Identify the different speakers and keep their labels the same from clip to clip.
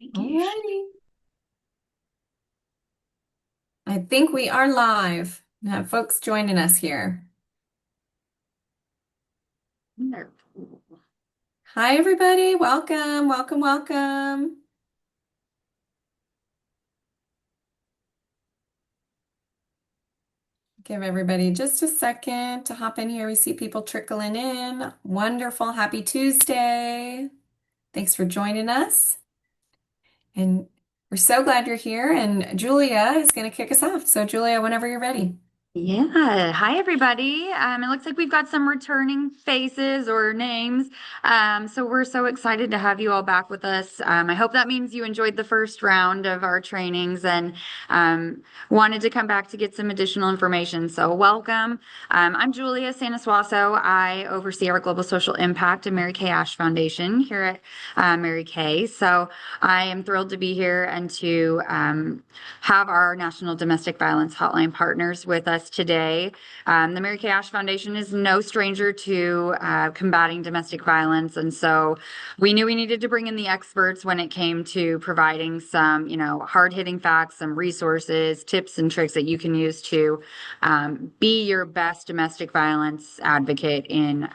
Speaker 1: Thank you.
Speaker 2: Alrighty. I think we are live. We have folks joining us here.
Speaker 1: Wonderful.
Speaker 2: Hi, everybody. Welcome, welcome, welcome. Give everybody just a second to hop in here. We see people trickling in. Wonderful. Happy Tuesday. Thanks for joining us. And we're so glad you're here. And Julia is going to kick us off. So, Julia, whenever you're ready.
Speaker 1: Yeah. Hi, everybody. It looks like we've got some returning faces or names. So we're so excited to have you all back with us. I hope that means you enjoyed the first round of our trainings and wanted to come back to get some additional information. So welcome. I'm Julia Sanasuaso. I oversee our global social impact and Mary Kay Ash Foundation here at Mary Kay. So I am thrilled to be here and to have our National Domestic Violence Hotline partners with us today. The Mary Kay Ash Foundation is no stranger to combating domestic violence, and so we knew we needed to bring in the experts when it came to providing some, hard-hitting facts, some resources, tips, and tricks that you can use to be your best domestic violence advocate in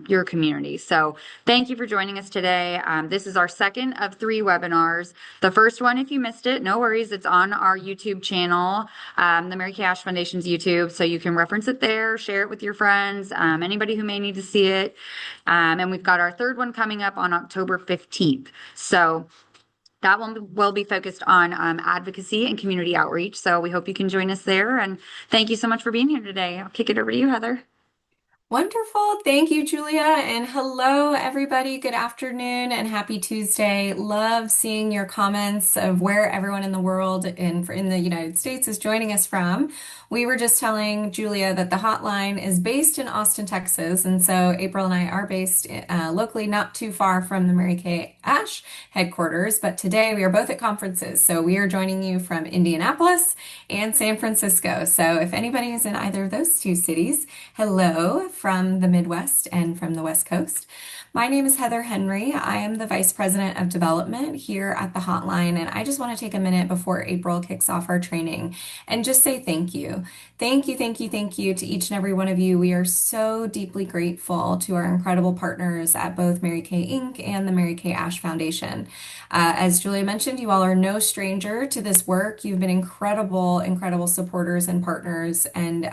Speaker 1: your community. So thank you for joining us today. This is our second of 3 webinars. The first one, if you missed it, no worries. It's on our YouTube channel, the Mary Kay Ash Foundation's YouTube, so you can reference it there, share it with your friends, anybody who may need to see it. And we've got our third one coming up on October 15th. So that one will be focused on advocacy and community outreach. So we hope you can join us there. And thank you so much for being here today. I'll kick it over to you, Heather.
Speaker 2: Wonderful. Thank you, Julia. And hello, everybody. Good afternoon and happy Tuesday. Love seeing your comments of where everyone in the world in the United States is joining us from. We were just telling Julia that the hotline is based in Austin, Texas. And so April and I are based locally, not too far from the Mary Kay Ash headquarters. But today we are both at conferences. So we are joining you from Indianapolis and San Francisco. So if anybody is in either of those two cities, hello from the Midwest and from the West Coast. My name is Heather Henry. I am the Vice President of Development here at the Hotline, and I just want to take a minute before April kicks off our training and just say thank you. Thank you, thank you, thank you to each and every one of you. We are so deeply grateful to our incredible partners at both Mary Kay Inc. and the Mary Kay Ash Foundation. As Julia mentioned, you all are no stranger to this work. You've been incredible, incredible supporters and partners, and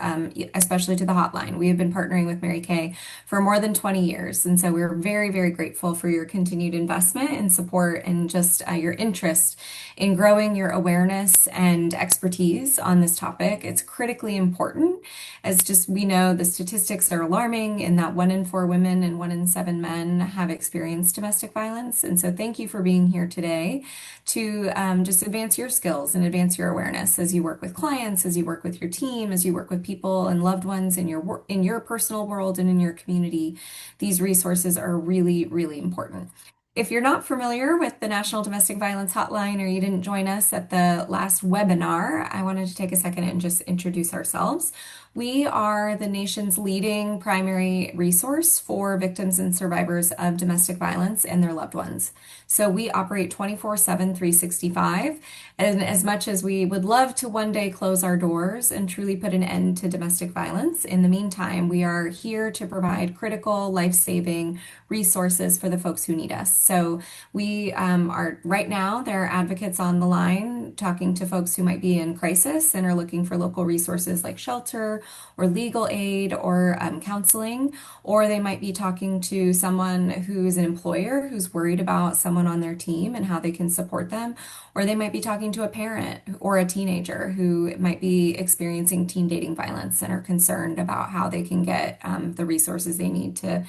Speaker 2: especially to the hotline. We have been partnering with Mary Kay for more than 20 years. And so we're very, very grateful for your continued investment and support and just your interest in growing your awareness and expertise on this topic. It's critically important, as just we know the statistics are alarming in that 1 in 4 women and 1 in 7 men have experienced domestic violence. And so thank you for being here today to just advance your skills and advance your awareness as you work with clients, as you work with your team, as you work with people and loved ones in your personal world and in your community. These resources are really, really important. If you're not familiar with the National Domestic Violence Hotline or you didn't join us at the last webinar, I wanted to take a second and just introduce ourselves. We are the nation's leading primary resource for victims and survivors of domestic violence and their loved ones. So we operate 24/7, 365. And as much as we would love to one day close our doors and truly put an end to domestic violence, in the meantime, we are here to provide critical, life-saving resources for the folks who need us. So we are right now, there are advocates on the line talking to folks who might be in crisis and are looking for local resources like shelter or legal aid or counseling, or they might be talking to someone who's an employer who's worried about someone on their team and how they can support them, or they might be talking to a parent or a teenager who might be experiencing teen dating violence and are concerned about how they can get the resources they need to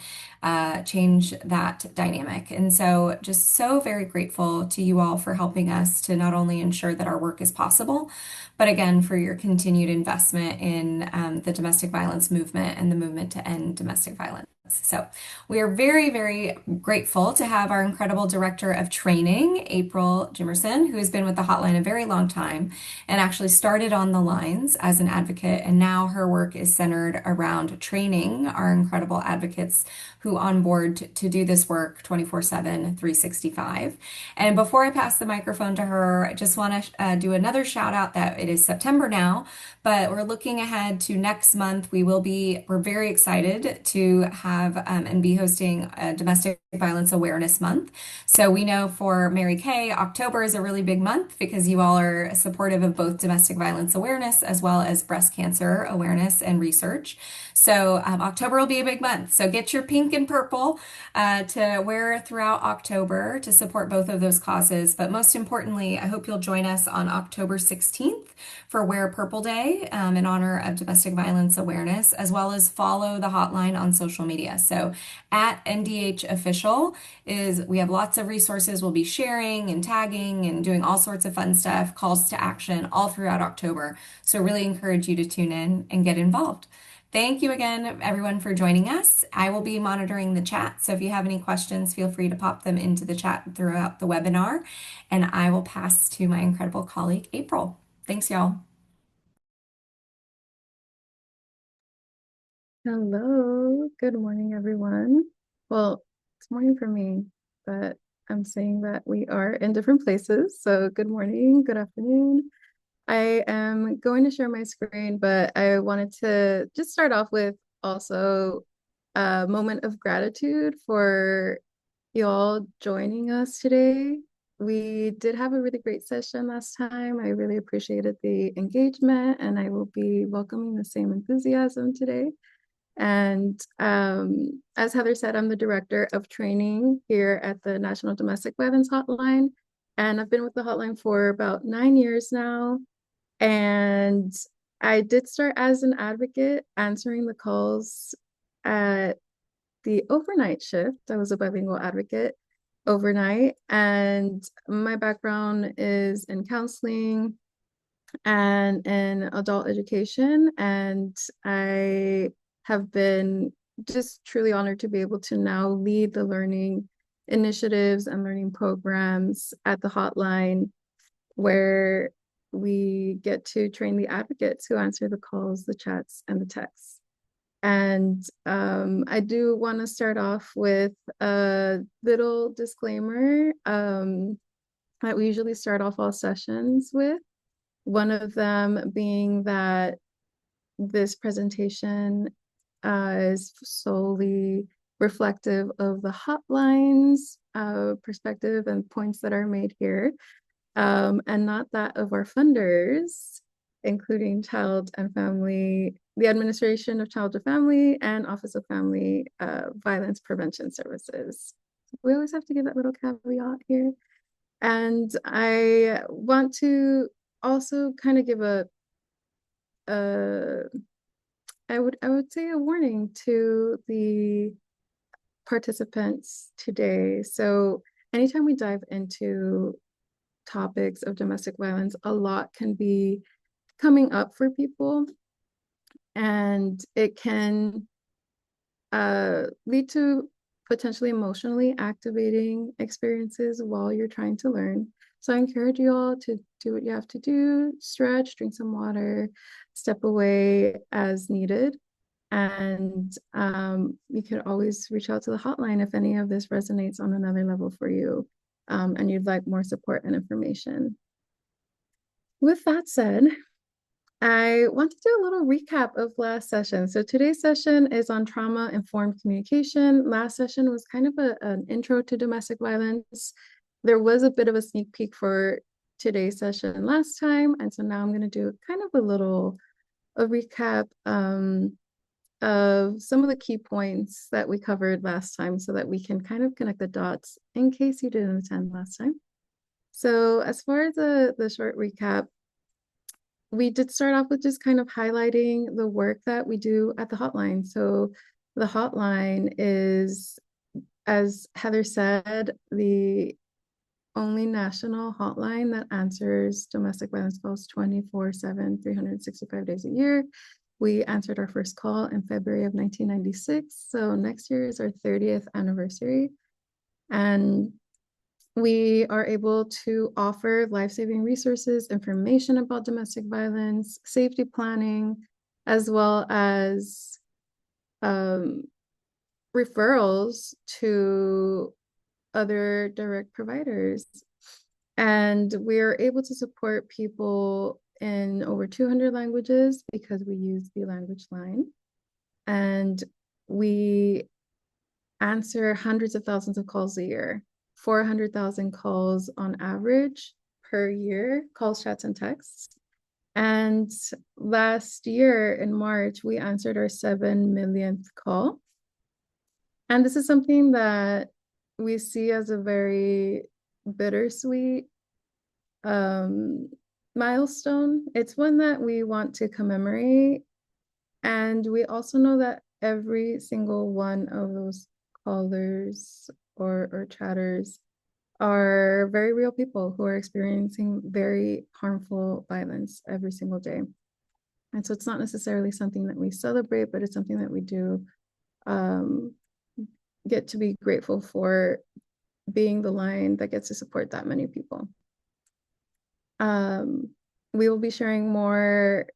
Speaker 2: change that dynamic. And so, just so very grateful to you all for helping us to not only ensure that our work is possible, but again, for your continued investment in the domestic violence movement and the movement to end domestic violence. So we are very, very grateful to have our incredible director of training, April Jimerson, who has been with the hotline a very long time and actually started on the lines as an advocate. And now her work is centered around training our incredible advocates who onboard to do this work 24/7, 365. And before I pass the microphone to her, I just want to do another shout out that it is September now, but we're looking ahead to next month. We're very excited to have and be hosting a Domestic Violence Awareness Month. So we know for Mary Kay, October is a really big month because you all are supportive of both domestic violence awareness as well as breast cancer awareness and research. So October will be a big month. So get your pink and purple to wear throughout October to support both of those causes. But most importantly, I hope you'll join us on October 16th for Wear Purple Day in honor of domestic violence awareness, as well as follow the hotline on social media. So at NDH Official we have lots of resources. We'll be sharing and tagging and doing all sorts of fun stuff, calls to action all throughout October. So really encourage you to tune in and get involved. Thank you again, everyone, for joining us. I will be monitoring the chat, so if you have any questions, feel free to pop them into the chat throughout the webinar, and I will pass to my incredible colleague, April. Thanks, y'all.
Speaker 3: Hello, good morning, everyone. Well, it's morning for me, but I'm saying that we are in different places. So, good morning, good afternoon. I am going to share my screen, but I wanted to just start off with also a moment of gratitude for you all joining us today. We did have a really great session last time. I really appreciated the engagement, and I will be welcoming the same enthusiasm today. And as Heather said, I'm the director of training here at the National Domestic Violence Hotline. And I've been with the hotline for about 9 years now. And I did start as an advocate answering the calls at the overnight shift. I was a bilingual advocate overnight. And my background is in counseling and in adult education. And I have been just truly honored to be able to now lead the learning initiatives and learning programs at the hotline, where we get to train the advocates who answer the calls, the chats, and the texts. And I do want to start off with a little disclaimer that we usually start off all sessions with. One of them being that this presentation is solely reflective of the hotline's perspective and points that are made here, and not that of our funders, including Child and Family, the Administration of Child and Family, and Office of Family Violence Prevention Services. We always have to give that little caveat here. And I want to also kind of give a I would say a warning to the participants today. So anytime we dive into topics of domestic violence, a lot can be coming up for people, and it can lead to potentially emotionally activating experiences while you're trying to learn. So I encourage you all to do what you have to do, stretch, drink some water, step away as needed. And you could always reach out to the hotline if any of this resonates on another level for you, and you'd like more support and information. With that said, I want to do a little recap of last session. So today's session is on trauma-informed communication. Last session was kind of an intro to domestic violence. There was a bit of a sneak peek for today's session last time. And so now I'm going to do kind of a recap of some of the key points that we covered last time so that we can kind of connect the dots in case you didn't attend last time. So as far as the short recap, we did start off with just kind of highlighting the work that we do at the hotline. So the hotline is, as Heather said, the only national hotline that answers domestic violence calls 24/7, 365 days a year. We answered our first call in February of 1996. So next year is our 30th anniversary. And we are able to offer life-saving resources, information about domestic violence, safety planning, as well as referrals to other direct providers. And we are able to support people in over 200 languages because we use the language line. And we answer hundreds of thousands of calls a year, 400,000 calls on average per year, calls, chats, and texts. And last year in March, we answered our 7 millionth call. And this is something that we see as a very bittersweet milestone. It's one that we want to commemorate. And we also know that every single one of those callers or chatters are very real people who are experiencing very harmful violence every single day. And so it's not necessarily something that we celebrate, but it's something that we do get to be grateful for, being the line that gets to support that many people. We will be sharing more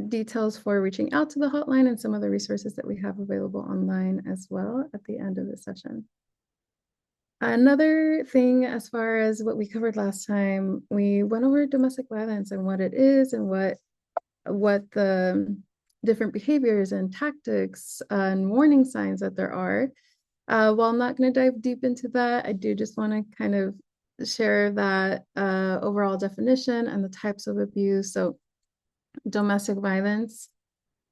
Speaker 3: details for reaching out to the hotline and some of the resources that we have available online as well at the end of the session. Another thing, as far as what we covered last time, we went over domestic violence and what it is and what the different behaviors and tactics and warning signs that there are. While I'm not going to dive deep into that, I do just want to kind of share that overall definition and the types of abuse. So domestic violence,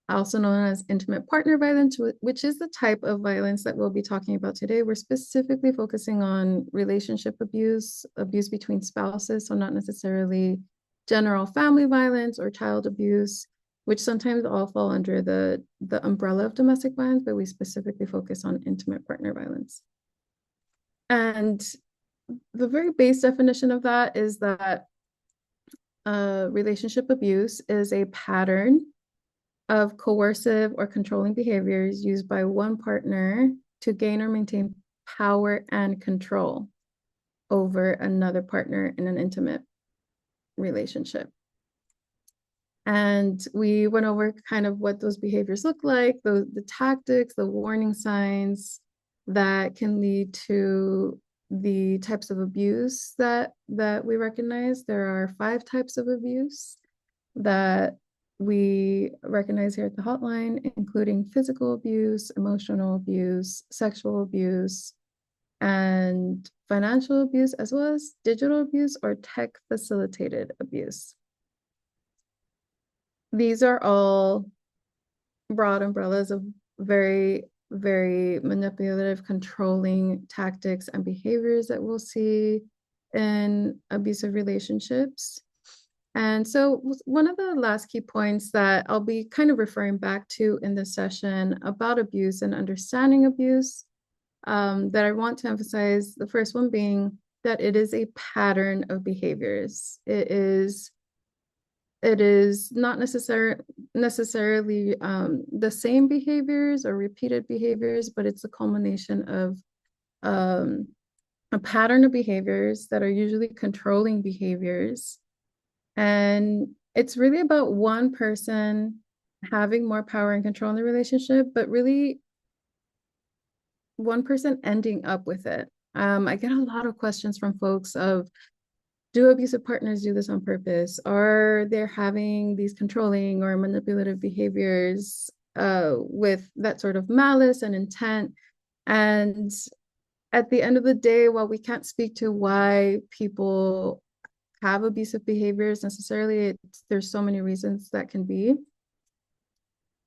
Speaker 3: also known as intimate partner violence, which is the type of violence that we'll be talking about today. We're specifically focusing on relationship abuse, abuse between spouses, so not necessarily general family violence or child abuse, which sometimes all fall under the umbrella of domestic violence, but we specifically focus on intimate partner violence. And the very base definition of that is that relationship abuse is a pattern of coercive or controlling behaviors used by one partner to gain or maintain power and control over another partner in an intimate relationship. And we went over kind of what those behaviors look like, the tactics, the warning signs that can lead to the types of abuse that we recognize. There are 5 types of abuse that we recognize here at the hotline, including physical abuse, emotional abuse, sexual abuse, and financial abuse, as well as digital abuse or tech facilitated abuse. These are all broad umbrellas of very, very manipulative, controlling tactics and behaviors that we'll see in abusive relationships. And so one of the last key points that I'll be kind of referring back to in this session about abuse and understanding abuse, that I want to emphasize, the first one being that it is a pattern of behaviors. It is not necessarily the same behaviors or repeated behaviors, but it's a culmination of a pattern of behaviors that are usually controlling behaviors. And it's really about one person having more power and control in the relationship, but really one person ending up with it. I get a lot of questions from folks of, do abusive partners do this on purpose? Are they having these controlling or manipulative behaviors with that sort of malice and intent? And at the end of the day, while we can't speak to why people have abusive behaviors necessarily, there's so many reasons that can be.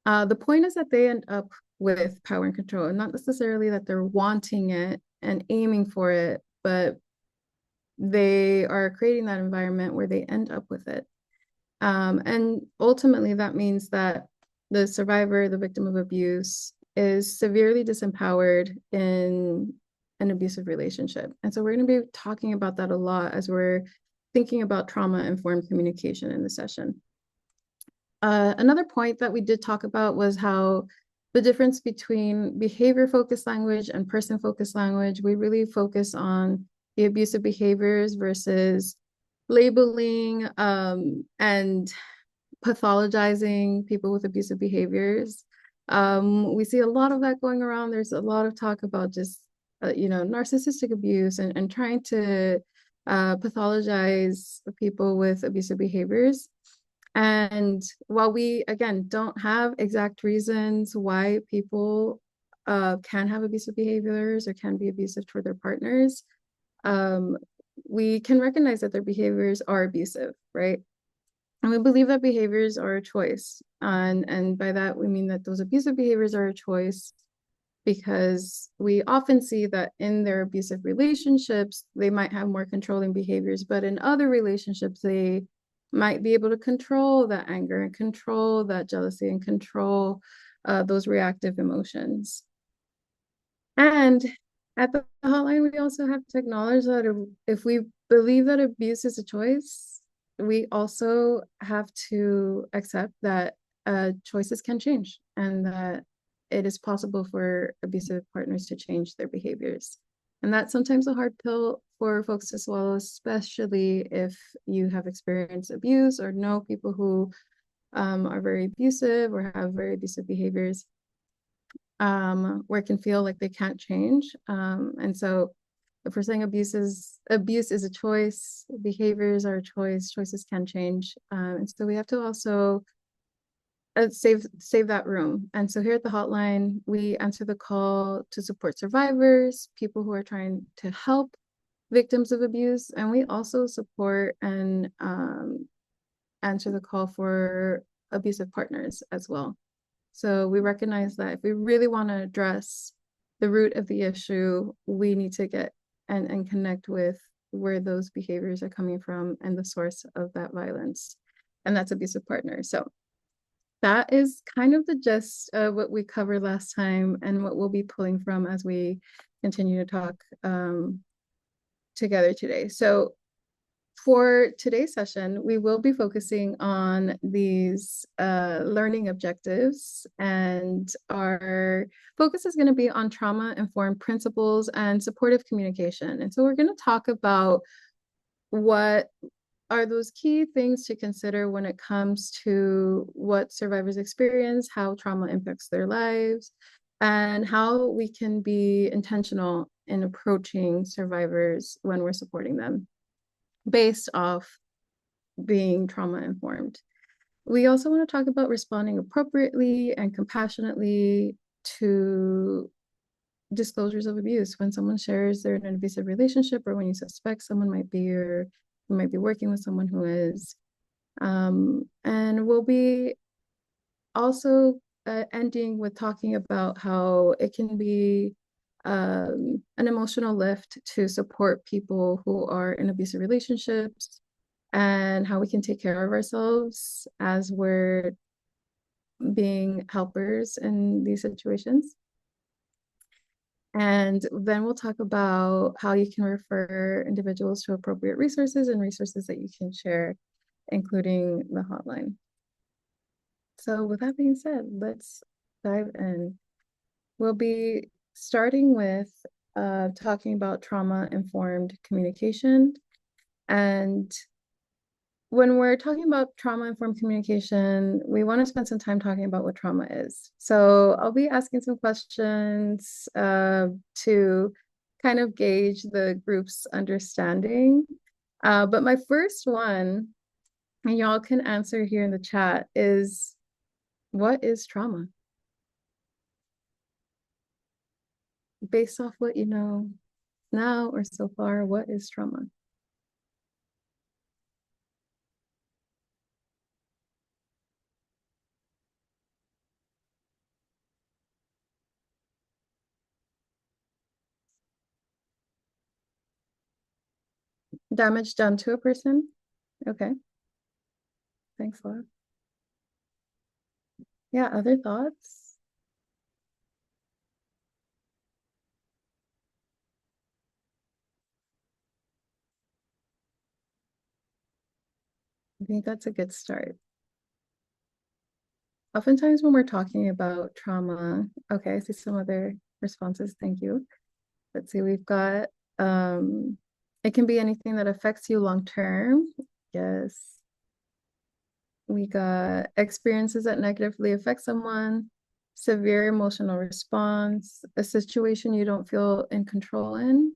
Speaker 3: The point is that they end up with power and control, and not necessarily that they're wanting it and aiming for it, but they are creating that environment where they end up with it. And ultimately, that means that the survivor, the victim of abuse, is severely disempowered in an abusive relationship. And so we're going to be talking about that a lot as we're thinking about trauma-informed communication in the session. Another point that we did talk about was how the difference between behavior-focused language and person-focused language, we really focus on the abusive behaviors versus labeling and pathologizing people with abusive behaviors. We see a lot of that going around. There's a lot of talk about just, narcissistic abuse and trying to pathologize people with abusive behaviors. And while we, again, don't have exact reasons why people can have abusive behaviors or can be abusive toward their partners, um, we can recognize that their behaviors are abusive, right? And we believe that behaviors are a choice. And by that, we mean that those abusive behaviors are a choice because we often see that in their abusive relationships, they might have more controlling behaviors, but in other relationships, they might be able to control that anger and control that jealousy and control those reactive emotions. And at the hotline, we also have to acknowledge that if we believe that abuse is a choice, we also have to accept that choices can change and that it is possible for abusive partners to change their behaviors. And that's sometimes a hard pill for folks to swallow, especially if you have experienced abuse or know people who are very abusive or have very abusive behaviors, where it can feel like they can't change. And so if we're saying abuse is a choice, behaviors are a choice, choices can change. And so we have to also save that room. And so here at the hotline, we answer the call to support survivors, people who are trying to help victims of abuse, and we also support and answer the call for abusive partners as well. So we recognize that if we really want to address the root of the issue, we need to get and connect with where those behaviors are coming from and the source of that violence, and that's abusive partners. So that is kind of the gist of what we covered last time and what we'll be pulling from as we continue to talk together today. So for today's session, we will be focusing on these learning objectives, and our focus is going to be on trauma-informed principles and supportive communication. And so we're going to talk about what are those key things to consider when it comes to what survivors experience, how trauma impacts their lives, and how we can be intentional in approaching survivors when we're supporting them based off being trauma informed. We also want to talk about responding appropriately and compassionately to disclosures of abuse when someone shares they're in an abusive relationship, or when you suspect someone might be, or you might be working with someone who is. And we'll be also ending with talking about how it can be an emotional lift to support people who are in abusive relationships, and how we can take care of ourselves as we're being helpers in these situations. And then we'll talk about how you can refer individuals to appropriate resources and resources that you can share, including the hotline. So with that being said, let's dive in. We'll be starting with talking about trauma-informed communication. And when we're talking about trauma-informed communication, we want to spend some time talking about what trauma is. So I'll be asking some questions to kind of gauge the group's understanding. But my first one, and y'all can answer here in the chat, is what is trauma? Based off what you know now or so far, what is trauma? Damage done to a person? Okay, thanks a lot. Yeah, other thoughts? I think that's a good start. oftentimes when we're talking about trauma, okay, I see some other responses. Thank you. Let's see, we've got it can be anything that affects you long term. Yes. We got experiences that negatively affect someone, severe emotional response, a situation you don't feel in control in,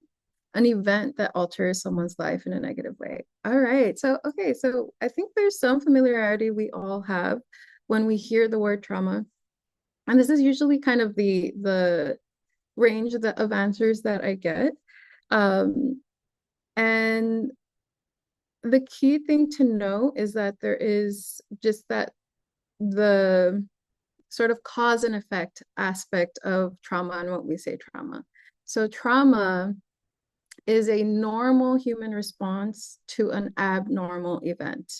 Speaker 3: an event that alters someone's life in a negative way. All right. So, okay. So I think there's some familiarity we all have when we hear the word trauma. And this is usually kind of the range of answers that I get. Um, and the key thing to know is that there is just that the sort of cause and effect aspect of trauma and what we say trauma. So trauma is a normal human response to an abnormal event.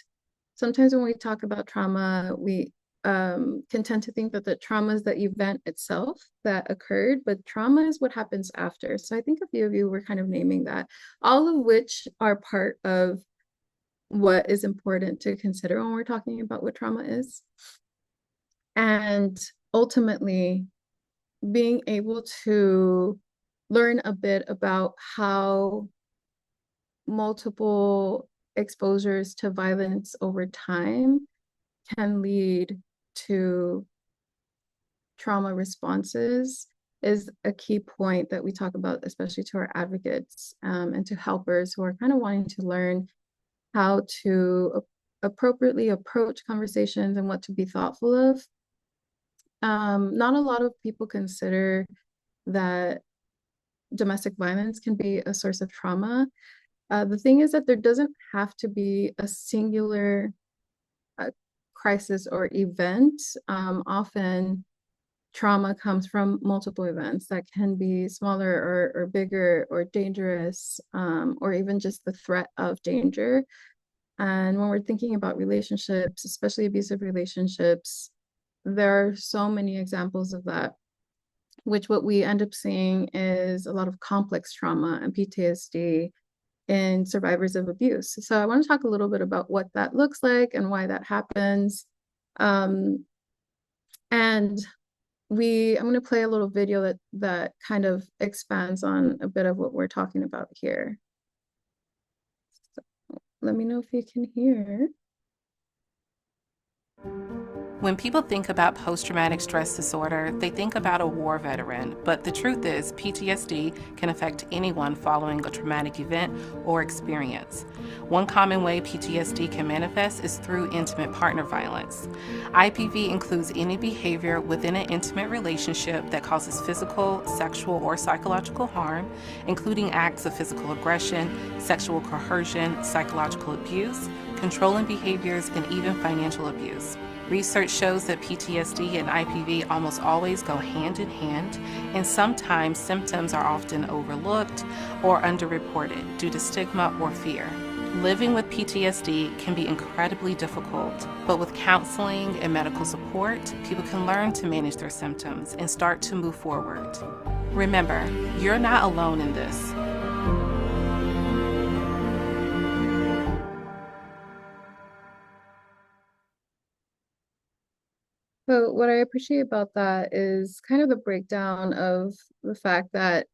Speaker 3: Sometimes when we talk about trauma, we can tend to think that the trauma is the event itself that occurred, but trauma is what happens after. So I think a few of you were kind of naming that, all of which are part of what is important to consider when we're talking about what trauma is. And ultimately, being able to learn a bit about how multiple exposures to violence over time can lead to trauma responses is a key point that we talk about, especially to our advocates and to helpers who are kind of wanting to learn how to appropriately approach conversations and what to be thoughtful of. Not a lot of people consider that domestic violence can be a source of trauma. The thing is that there doesn't have to be a singular crisis or event. Often trauma comes from multiple events that can be smaller or bigger or dangerous, or even just the threat of danger. And when we're thinking about relationships, especially abusive relationships, there are so many examples of that, which what we end up seeing is a lot of complex trauma and PTSD in survivors of abuse. So I want to talk a little bit about what that looks like and why that happens. Um, and I'm going to play a little video that kind of expands on a bit of what we're talking about here. So let me know if you can hear.
Speaker 4: When people think about post-traumatic stress disorder, they think about a war veteran, but the truth is PTSD can affect anyone following a traumatic event or experience. One common way PTSD can manifest is through intimate partner violence. IPV includes any behavior within an intimate relationship that causes physical, sexual, or psychological harm, including acts of physical aggression, sexual coercion, psychological abuse, controlling behaviors, and even financial abuse. Research shows that PTSD and IPV almost always go hand in hand, and sometimes symptoms are often overlooked or underreported due to stigma or fear. Living with PTSD can be incredibly difficult, but with counseling and medical support, people can learn to manage their symptoms and start to move forward. Remember, you're not alone in this.
Speaker 3: So what I appreciate about that is kind of the breakdown of the fact that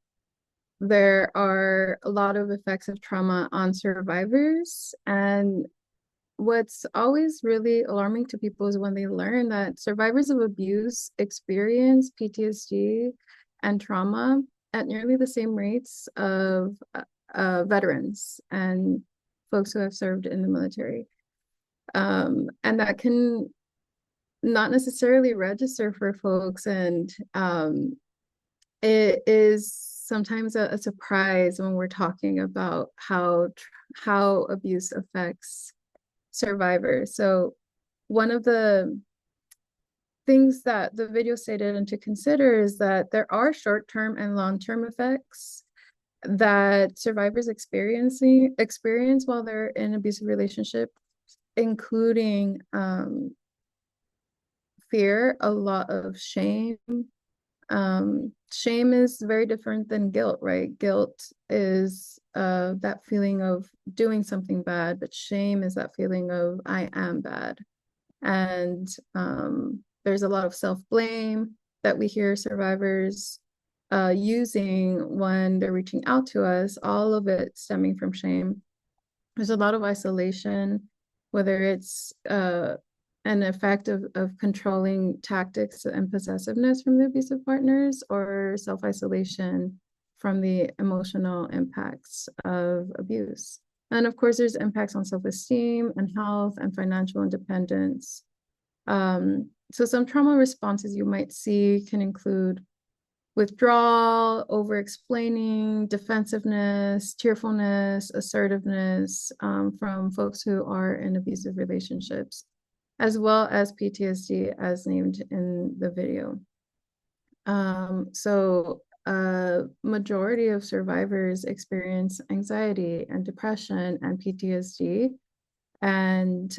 Speaker 3: there are a lot of effects of trauma on survivors. And what's always really alarming to people is when they learn that survivors of abuse experience PTSD and trauma at nearly the same rates of veterans and folks who have served in the military. And that can not necessarily register for folks, and it is sometimes a surprise when we're talking about how abuse affects survivors. So one of the things that the video stated and to consider is that there are short-term and long-term effects that survivors experience while they're in abusive relationship, including fear, a lot of shame. Shame is very different than guilt, right? Guilt is that feeling of doing something bad, but shame is that feeling of I am bad. And There's a lot of self-blame that we hear survivors using when they're reaching out to us, all of it stemming from shame. There's a lot of isolation, whether it's an effect of controlling tactics and possessiveness from the abusive partners, or self-isolation from the emotional impacts of abuse. And of course, there's impacts on self-esteem and health and financial independence. So some trauma responses you might see can include withdrawal, over-explaining, defensiveness, tearfulness, assertiveness from folks who are in abusive relationships, as well as PTSD as named in the video. So a majority of survivors experience anxiety and depression and PTSD, and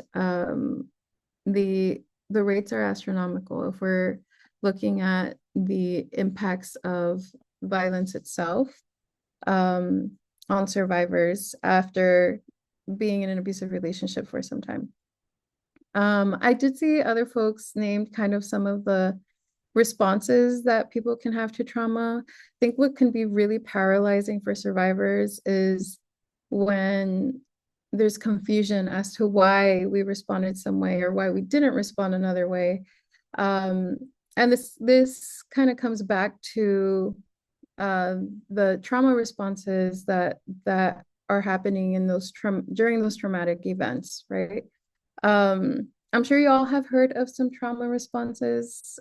Speaker 3: the rates are astronomical. If we're looking at the impacts of violence itself on survivors after being in an abusive relationship for some time. I did see other folks named kind of some of the responses that people can have to trauma. I think what can be really paralyzing for survivors is when there's confusion as to why we responded some way or why we didn't respond another way. And this kind of comes back to the trauma responses that are happening in those during those traumatic events, right? I'm sure you all have heard of some trauma responses.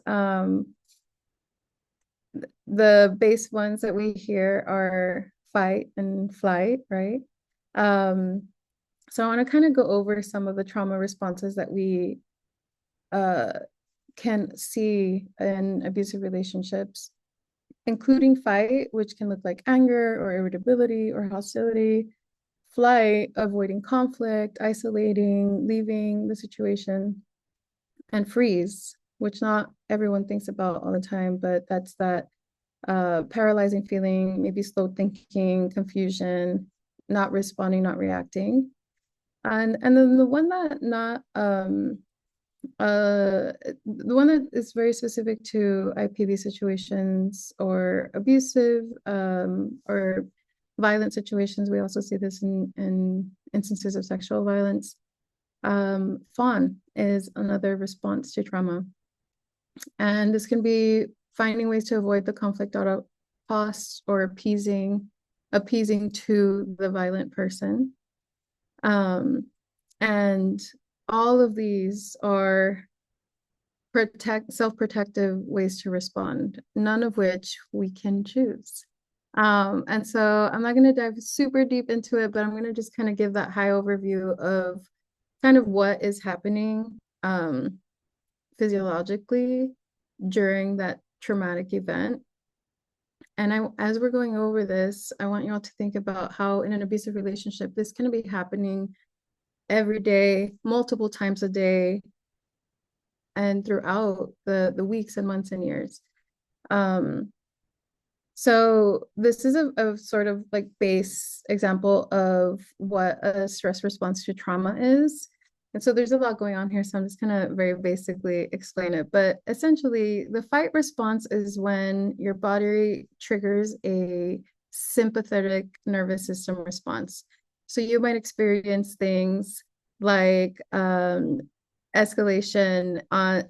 Speaker 3: The base ones that we hear are fight and flight, right? So I want to kind of go over some of the trauma responses that we can see in abusive relationships, including fight, which can look like anger or irritability or hostility; flight, avoiding conflict, isolating, leaving the situation; and freeze, which not everyone thinks about all the time, but that's that paralyzing feeling, maybe slow thinking, confusion, not responding, not reacting. And then the one that is very specific to IPV situations or abusive or violent situations, we also see this in instances of sexual violence. Fawn is another response to trauma. And this can be finding ways to avoid the conflict at all costs or appeasing to the violent person. And all of these are self-protective ways to respond, none of which we can choose. And so I'm not going to dive super deep into it, but I'm going to just kind of give that high overview of kind of what is happening physiologically during that traumatic event. And as we're going over this, I want you all to think about how in an abusive relationship, this can be happening every day, multiple times a day, and throughout the weeks and months and years. So this is a sort of like base example of what a stress response to trauma is. And so there's a lot going on here, so I'm just gonna very basically explain it. But essentially, the fight response is when your body triggers a sympathetic nervous system response. So you might experience things like escalation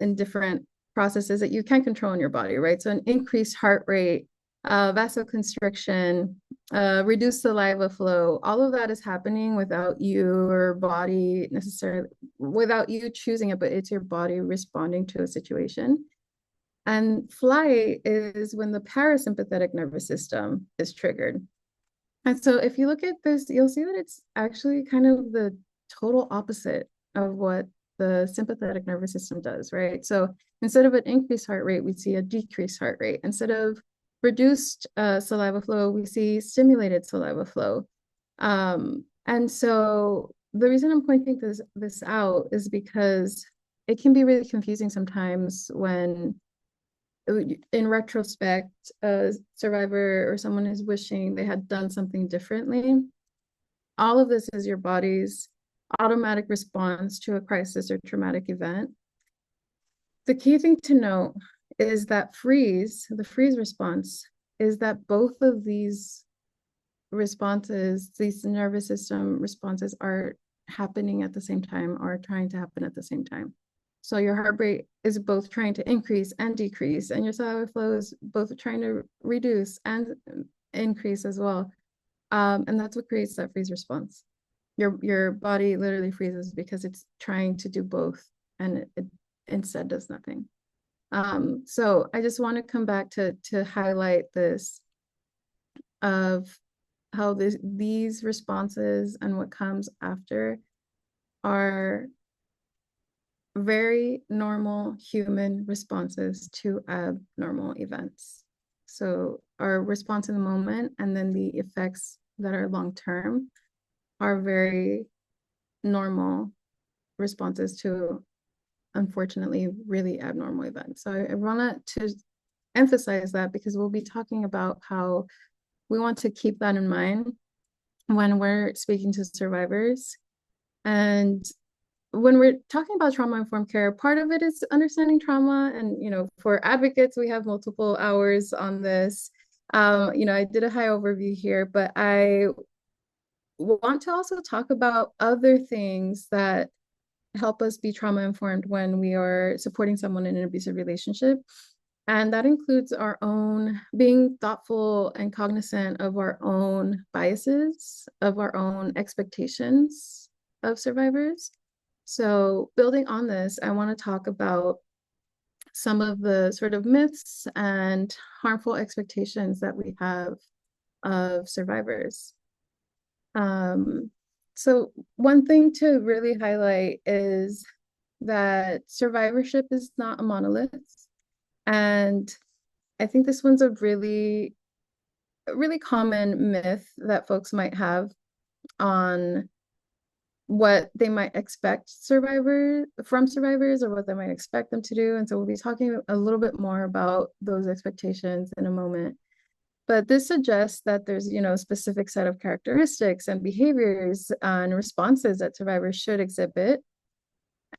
Speaker 3: in different processes that you can't control in your body, right? So an increased heart rate, vasoconstriction, reduced saliva flow, all of that is happening without your body necessarily, without you choosing it, but it's your body responding to a situation. And flight is when the parasympathetic nervous system is triggered. And so if you look at this, you'll see that it's actually kind of the total opposite of what the sympathetic nervous system does, right? So instead of an increased heart rate, we see a decreased heart rate. Instead of reduced saliva flow, we see stimulated saliva flow. And so the reason I'm pointing this out is because it can be really confusing sometimes when, in retrospect, a survivor or someone is wishing they had done something differently. All of this is your body's automatic response to a crisis or traumatic event. The key thing to note is that the freeze response, is that both of these responses, these nervous system responses are happening at the same time or trying to happen at the same time. So your heart rate is both trying to increase and decrease, and your cellular flow is both trying to reduce and increase as well. And that's what creates that freeze response. Your body literally freezes because it's trying to do both, and it instead does nothing. So I just want to come back to highlight this of how these responses and what comes after are very normal human responses to abnormal events. So our response in the moment and then the effects that are long term are very normal responses to, unfortunately, really abnormal events. So I want to emphasize that because we'll be talking about how we want to keep that in mind when we're speaking to survivors. And when we're talking about trauma-informed care, part of it is understanding trauma. And, for advocates, we have multiple hours on this. I did a high overview here, but I want to also talk about other things that help us be trauma-informed when we are supporting someone in an abusive relationship. And that includes our own being thoughtful and cognizant of our own biases, of our own expectations of survivors. So building on this, I want to talk about some of the sort of myths and harmful expectations that we have of survivors. So one thing to really highlight is that survivorship is not a monolith. And I think this one's a really common myth that folks might have on what they might expect from survivors or what they might expect them to do. And so we'll be talking a little bit more about those expectations in a moment. But this suggests that there's, a specific set of characteristics and behaviors and responses that survivors should exhibit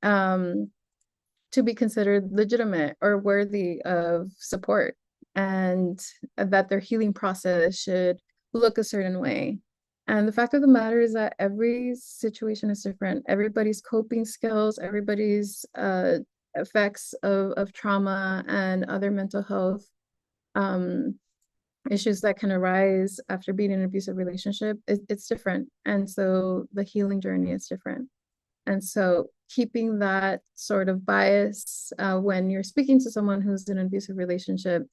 Speaker 3: to be considered legitimate or worthy of support, and that their healing process should look a certain way. And the fact of the matter is that every situation is different. Everybody's coping skills, everybody's effects of trauma and other mental health issues that can arise after being in an abusive relationship, it's different. And so the healing journey is different. And so keeping that sort of bias when you're speaking to someone who's in an abusive relationship,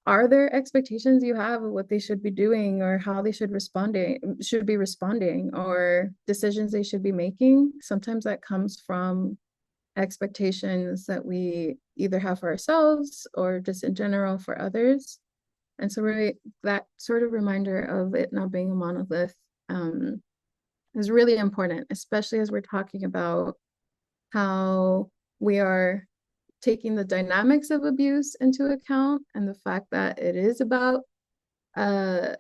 Speaker 3: are there expectations you have of what they should be doing or how they should be responding, or decisions they should be making? Sometimes that comes from expectations that we either have for ourselves or just in general for others. And so really that sort of reminder of it not being a monolith is really important, especially as we're talking about how we are taking the dynamics of abuse into account and the fact that it is about a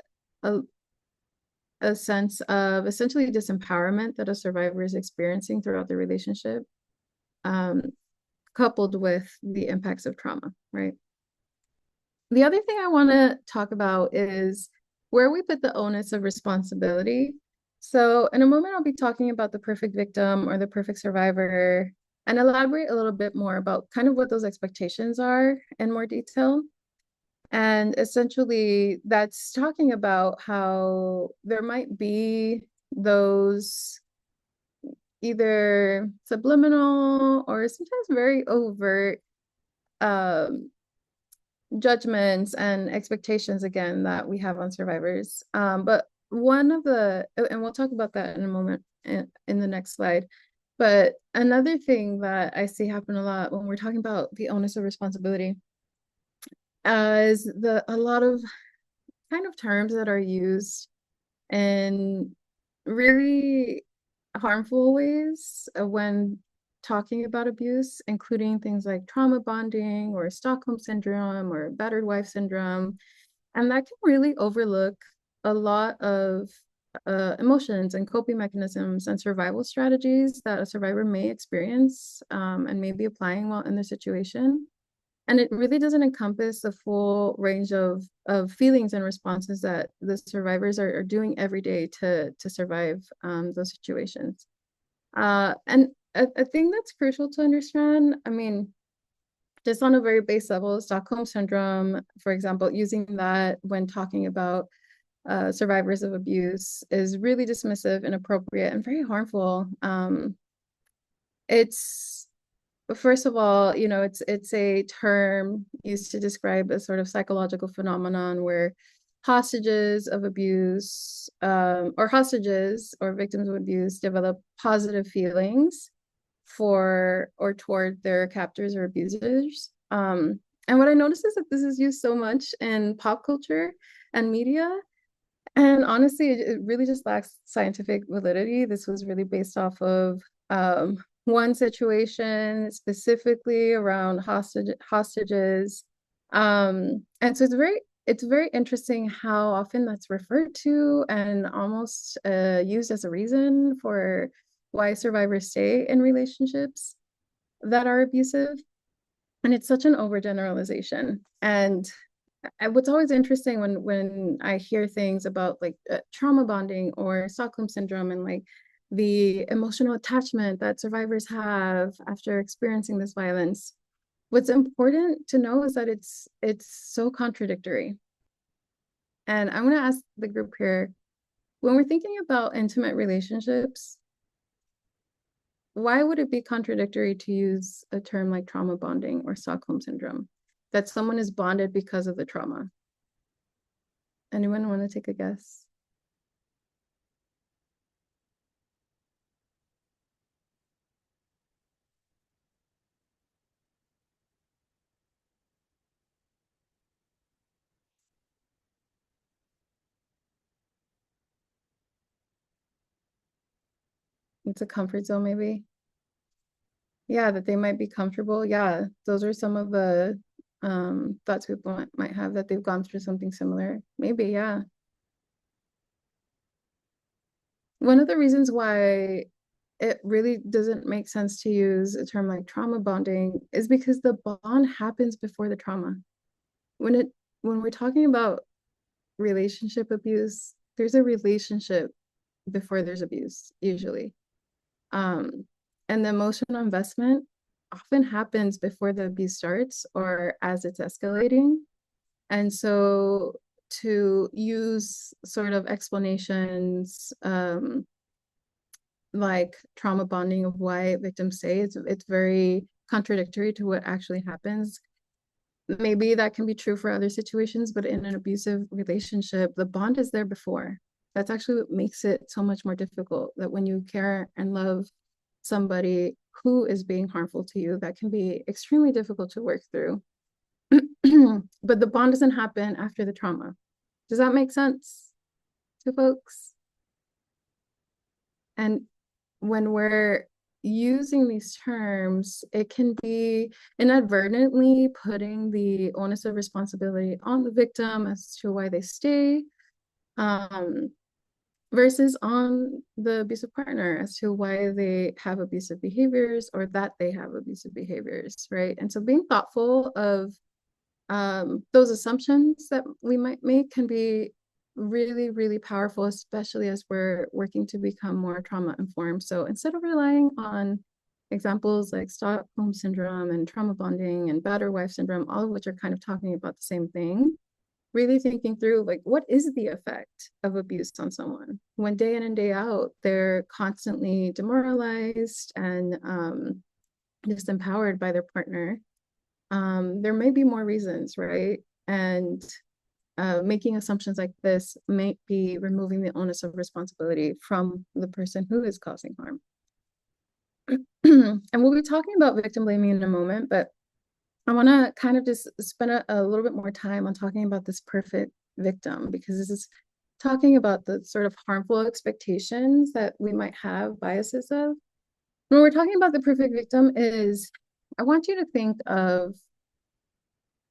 Speaker 3: sense of essentially disempowerment that a survivor is experiencing throughout the relationship, coupled with the impacts of trauma, right? The other thing I want to talk about is where we put the onus of responsibility. So in a moment, I'll be talking about the perfect victim or the perfect survivor and elaborate a little bit more about kind of what those expectations are in more detail. And essentially, that's talking about how there might be those either subliminal or sometimes very overt judgments and expectations, again, that we have on survivors. But one of the, and we'll talk about that in a moment in the next slide. But another thing that I see happen a lot when we're talking about the onus of responsibility is a lot of kind of terms that are used in really harmful ways when talking about abuse, including things like trauma bonding or Stockholm syndrome or battered wife syndrome. And that can really overlook a lot of emotions and coping mechanisms and survival strategies that a survivor may experience and may be applying while in the situation. And it really doesn't encompass the full range of feelings and responses that the survivors are doing every day to survive those situations. And a thing that's crucial to understand, I mean, just on a very base level, Stockholm syndrome, for example, using that when talking about survivors of abuse is really dismissive, inappropriate, and very harmful. It's First of all, you know, it's a term used to describe a sort of psychological phenomenon where hostages of abuse, or hostages or victims of abuse develop positive feelings for or toward their captors or abusers. And what I noticed is that this is used so much in pop culture and media. And honestly, it really just lacks scientific validity. This was really based off of one situation specifically around hostages. And so it's very interesting how often that's referred to and almost used as a reason for why survivors stay in relationships that are abusive. And it's such an overgeneralization. And what's always interesting when I hear things about like trauma bonding or Stockholm syndrome and like the emotional attachment that survivors have after experiencing this violence, what's important to know is that it's so contradictory. And I want to ask the group here, when we're thinking about intimate relationships, why would it be contradictory to use a term like trauma bonding or Stockholm syndrome? That someone is bonded because of the trauma. Anyone want to take a guess? It's a comfort zone, maybe. Yeah, that they might be comfortable. Yeah, those are some of the thoughts people might have, that they've gone through something similar. Maybe, yeah. One of the reasons why it really doesn't make sense to use a term like trauma bonding is because the bond happens before the trauma. When it when we're talking about relationship abuse, there's a relationship before there's abuse, usually. Um, and the emotional investment often happens before the abuse starts or as it's escalating. And so to use sort of explanations like trauma bonding of why victims say it's very contradictory to what actually happens. Maybe that can be true for other situations, but in an abusive relationship, the bond is there before. That's actually what makes it so much more difficult, that when you care and love somebody who is being harmful to you, that can be extremely difficult to work through. But the bond doesn't happen after the trauma. Does that make sense to folks? And when we're using these terms, it can be inadvertently putting the onus of responsibility on the victim as to why they stay, versus on the abusive partner as to why they have abusive behaviors or that they have abusive behaviors, right? And so being thoughtful of those assumptions that we might make can be really, really powerful, especially as we're working to become more trauma informed. So instead of relying on examples like Stockholm syndrome and trauma bonding and battered wife syndrome, all of which are kind of talking about the same thing, really thinking through like, what is the effect of abuse on someone when day in and day out they're constantly demoralized and disempowered by their partner. There may be more reasons, right? And making assumptions like this may be removing the onus of responsibility from the person who is causing harm. And we'll be talking about victim blaming in a moment, but I want to kind of just spend a little bit more time on talking about this perfect victim, because this is talking about the sort of harmful expectations that we might have biases of. When we're talking about the perfect victim, is I want you to think of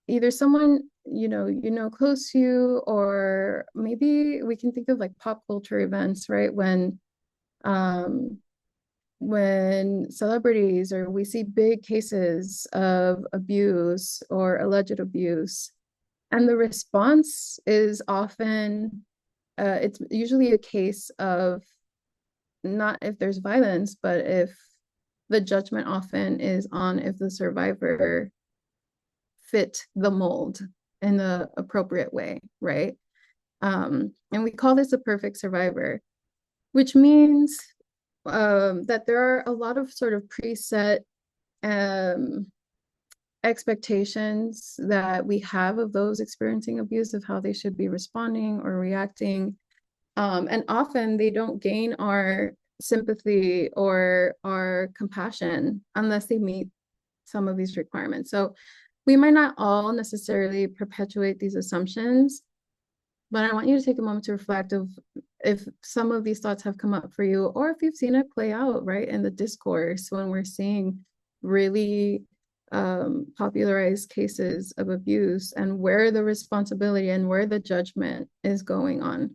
Speaker 3: either someone close to you, or maybe we can think of like pop culture events, right? Um, when celebrities, or we see big cases of abuse or alleged abuse, and the response is often, it's usually a case of not if there's violence, but if the judgment often is on if the survivor fit the mold in the appropriate way, right? And we call this a perfect survivor, which means that there are a lot of sort of preset um, expectations that we have of those experiencing abuse, of how they should be responding or reacting. And often they don't gain our sympathy or our compassion unless they meet some of these requirements. So we might not all necessarily perpetuate these assumptions, but I want you to take a moment to reflect of if some of these thoughts have come up for you, or if you've seen it play out, right, in the discourse when we're seeing really popularized cases of abuse, and where the responsibility and where the judgment is going on.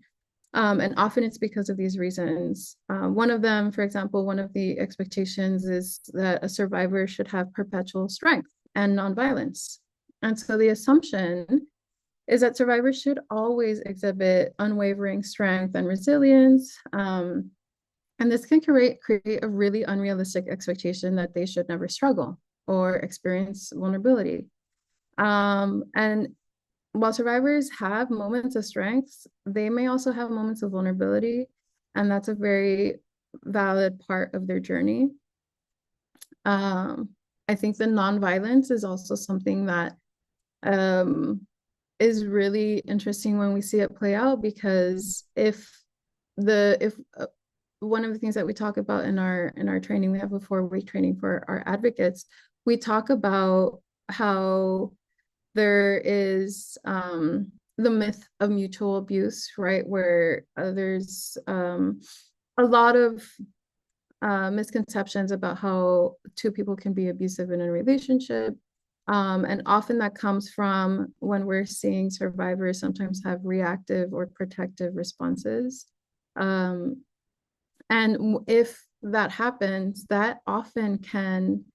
Speaker 3: And often it's because of these reasons. One of them, for example, one of the expectations is that a survivor should have perpetual strength and nonviolence. And so the assumption is that survivors should always exhibit unwavering strength and resilience. And this can create a really unrealistic expectation that they should never struggle or experience vulnerability. And while survivors have moments of strength, they may also have moments of vulnerability, and that's a very valid part of their journey. I think the nonviolence is also something that is really interesting when we see it play out, because if one of the things that we talk about in our training, we have a 4-week training for our advocates, we talk about how there is the myth of mutual abuse, right? Where there's a lot of misconceptions about how two people can be abusive in a relationship. And often that comes from when we're seeing survivors sometimes have reactive or protective responses. And if that happens, that often can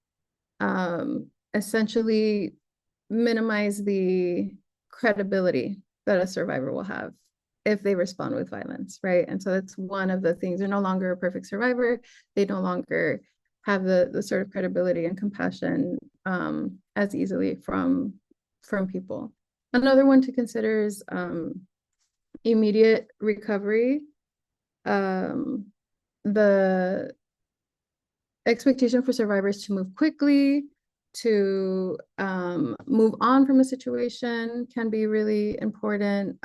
Speaker 3: essentially minimize the credibility that a survivor will have if they respond with violence, right? And so that's one of the things. They're no longer a perfect survivor. They no longer have the sort of credibility and compassion as easily from people. Another one to consider is immediate recovery. The expectation for survivors to move quickly, to move on from a situation can be really important,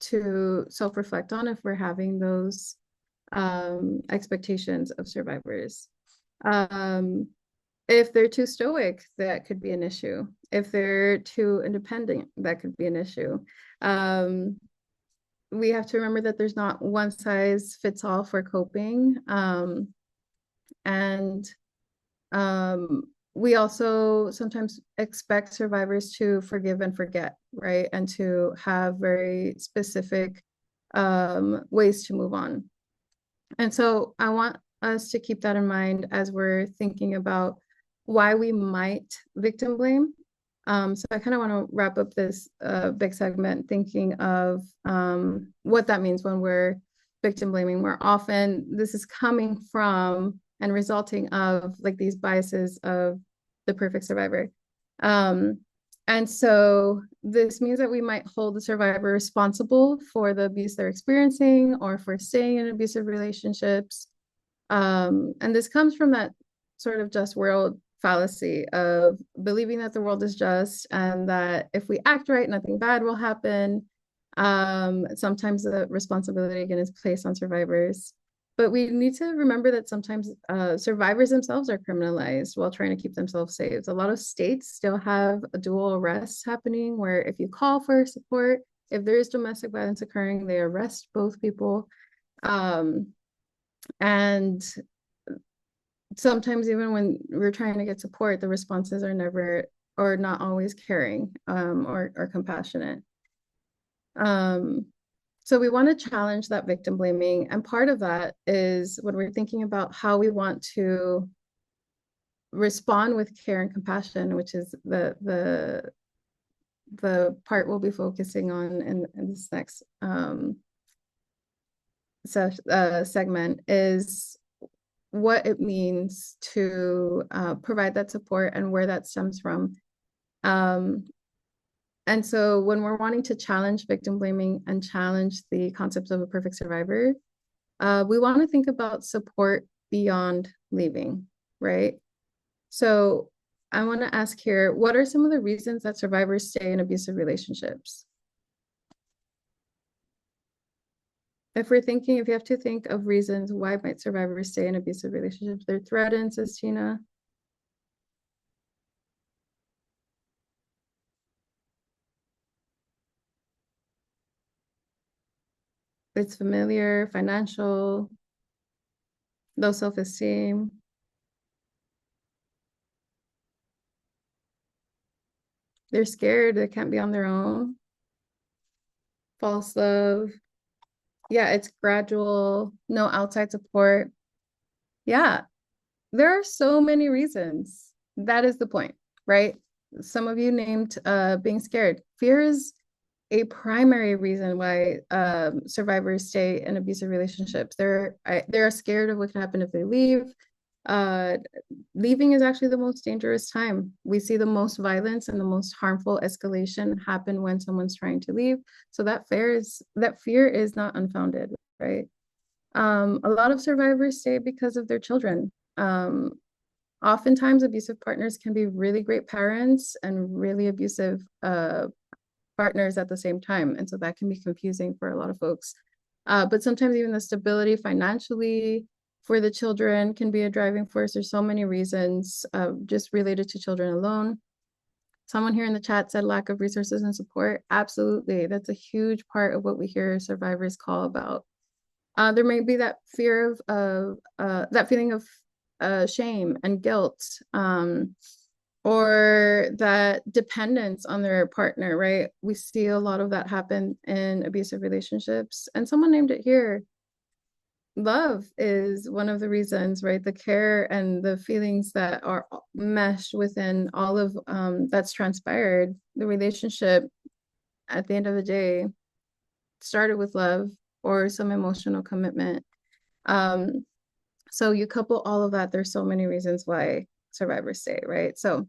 Speaker 3: to self-reflect on if we're having those expectations of survivors. If they're too stoic, that could be an issue. If they're too independent, that could be an issue. We have to remember that there's not one size fits all for coping. And we also sometimes expect survivors to forgive and forget, right? And to have very specific ways to move on. And so I want us to keep that in mind as we're thinking about why we might victim blame. So I kind of want to wrap up this big segment thinking of what that means when we're victim blaming, where often this is coming from and resulting of like these biases of the perfect survivor. And so this means that we might hold the survivor responsible for the abuse they're experiencing or for staying in abusive relationships. And this comes from that sort of just world fallacy of believing that the world is just and that if we act right, nothing bad will happen. Sometimes the responsibility again is placed on survivors. But we need to remember that sometimes survivors themselves are criminalized while trying to keep themselves safe. A lot of states still have a dual arrest happening where if you call for support, if there is domestic violence occurring, they arrest both people. And sometimes even when we're trying to get support, the responses are never or not always caring, or compassionate. So we want to challenge that victim blaming. And part of that is when we're thinking about how we want to respond with care and compassion, which is the part we'll be focusing on in this next segment, is what it means to provide that support and where that stems from. And so when we're wanting to challenge victim blaming and challenge the concepts of a perfect survivor, we want to think about support beyond leaving, right? So I want to ask here, what are some of the reasons that survivors stay in abusive relationships? If you have to think of reasons why might survivors stay in abusive relationships, they're threatened, says Tina. It's familiar, financial, low self-esteem. They're scared, they can't be on their own. False love. Yeah, it's gradual, no outside support. Yeah, there are so many reasons. That is the point, right? Some of you named being scared. Fear is a primary reason why survivors stay in abusive relationships. They're scared of what can happen if they leave. Leaving is actually the most dangerous time. We see the most violence and the most harmful escalation happen when someone's trying to leave. So that fear is not unfounded, right? A lot of survivors stay because of their children. Oftentimes, abusive partners can be really great parents and really abusive partners at the same time. And so that can be confusing for a lot of folks. But sometimes even the stability financially for the children can be a driving force. There's so many reasons just related to children alone. Someone here in the chat said lack of resources and support. Absolutely. That's a huge part of what we hear survivors call about. There may be that fear of that feeling of shame and guilt, or that dependence on their partner, right? We see a lot of that happen in abusive relationships. And someone named it here. Love is one of the reasons, right? The care and the feelings that are meshed within all of that's transpired. The relationship at the end of the day started with love or some emotional commitment. So you couple all of that, there's so many reasons why survivors stay, right? So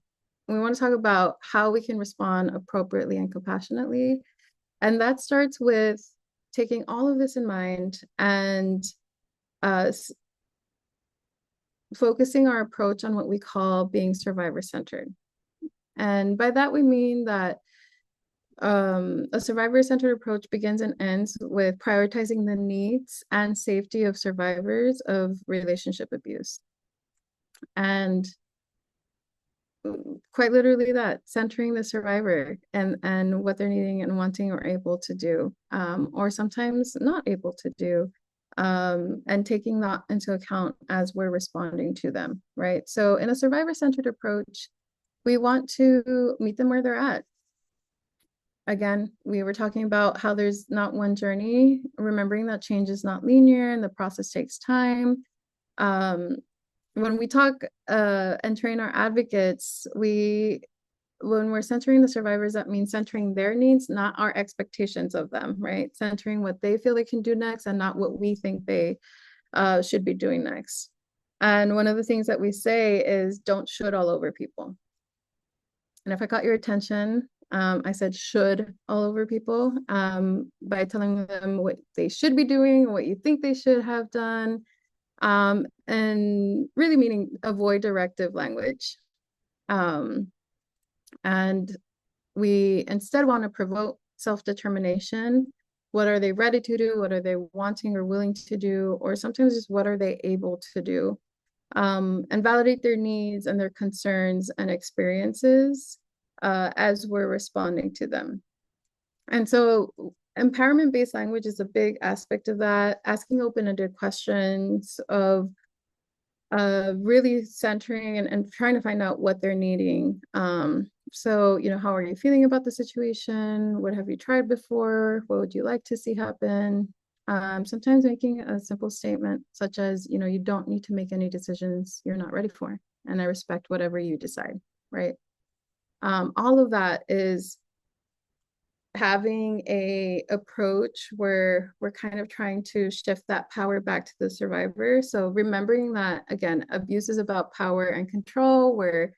Speaker 3: we want to talk about how we can respond appropriately and compassionately. And that starts with taking all of this in mind and focusing our approach on what we call being survivor-centered. And by that, we mean that a survivor-centered approach begins and ends with prioritizing the needs and safety of survivors of relationship abuse. And quite literally that, centering the survivor and what they're needing and wanting or able to do, or sometimes not able to do, and taking that into account as we're responding to them, right? So in a survivor-centered approach, we want to meet them where they're at. Again, we were talking about how there's not one journey, remembering that change is not linear and the process takes time. When we talk and train our advocates, when we're centering the survivors, that means centering their needs, not our expectations of them, right? Centering what they feel they can do next and not what we think they should be doing next. And one of the things that we say is don't should all over people. And if I caught your attention, I said should all over people by telling them what they should be doing, what you think they should have done, and really meaning avoid directive language. And we instead want to promote self-determination. What are they ready to do? What are they wanting or willing to do? Or sometimes just what are they able to do? And validate their needs and their concerns and experiences as we're responding to them. And so empowerment-based language is a big aspect of that, asking open-ended questions of really centering and trying to find out what they're needing. So, how are you feeling about the situation? What have you tried before? What would you like to see happen? Sometimes making a simple statement such as, you don't need to make any decisions you're not ready for, and I respect whatever you decide, right? All of that is having a approach where we're kind of trying to shift that power back to the survivor. So remembering that, again, abuse is about power and control, where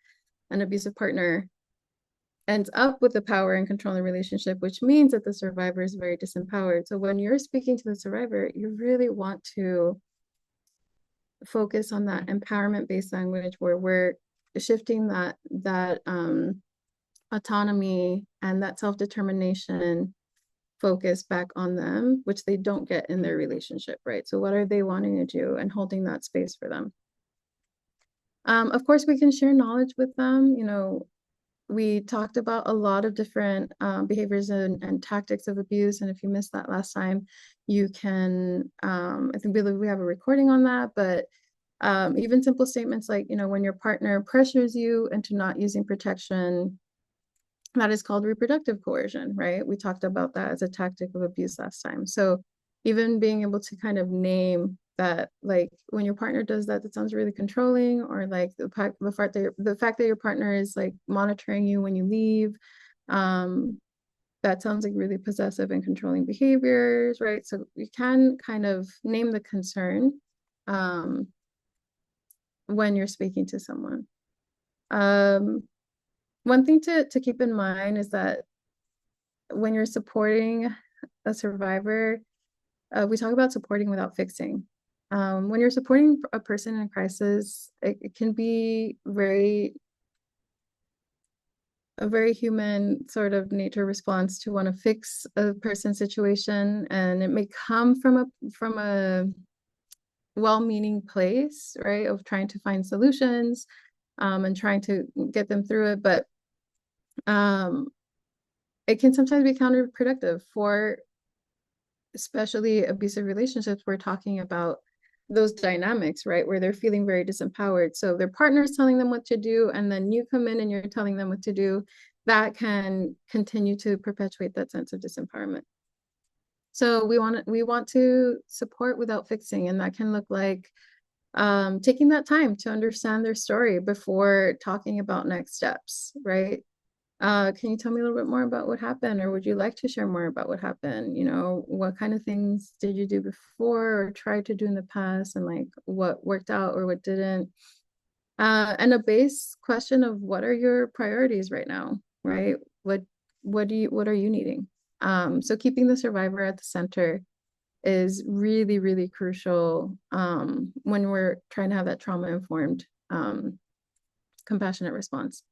Speaker 3: an abusive partner ends up with the power and control in the relationship, which means that the survivor is very disempowered. So when you're speaking to the survivor, you really want to focus on that empowerment-based language where we're shifting that autonomy and that self-determination focus back on them, which they don't get in their relationship, right? So what are they wanting to do, and holding that space for them. Of course, we can share knowledge with them. We talked about a lot of different behaviors and tactics of abuse. And if you missed that last time, you can, I think we have a recording on that, but even simple statements like, when your partner pressures you into not using protection, that is called reproductive coercion, right? We talked about that as a tactic of abuse last time. So even being able to kind of name that, like, when your partner does that, that sounds really controlling, or like the fact that your partner is like monitoring you when you leave, that sounds like really possessive and controlling behaviors, right? So you can kind of name the concern when you're speaking to someone. One thing to keep in mind is that when you're supporting a survivor, we talk about supporting without fixing. When you're supporting a person in crisis, it can be a very human sort of nature response to want to fix a person's situation, and it may come from a well-meaning place, right, of trying to find solutions and trying to get them through it, but it can sometimes be counterproductive for especially abusive relationships. We're talking about those dynamics, right, where they're feeling very disempowered. So their partner's telling them what to do, and then you come in and you're telling them what to do. That can continue to perpetuate that sense of disempowerment. So we want to support without fixing, and that can look like taking that time to understand their story before talking about next steps, right? Can you tell me a little bit more about what happened, or would you like to share more about what happened? What kind of things did you do before or tried to do in the past, and like what worked out or what didn't? And a base question of what are your priorities right now, right? What are you needing? So keeping the survivor at the center is really, really crucial when we're trying to have that trauma-informed, compassionate response.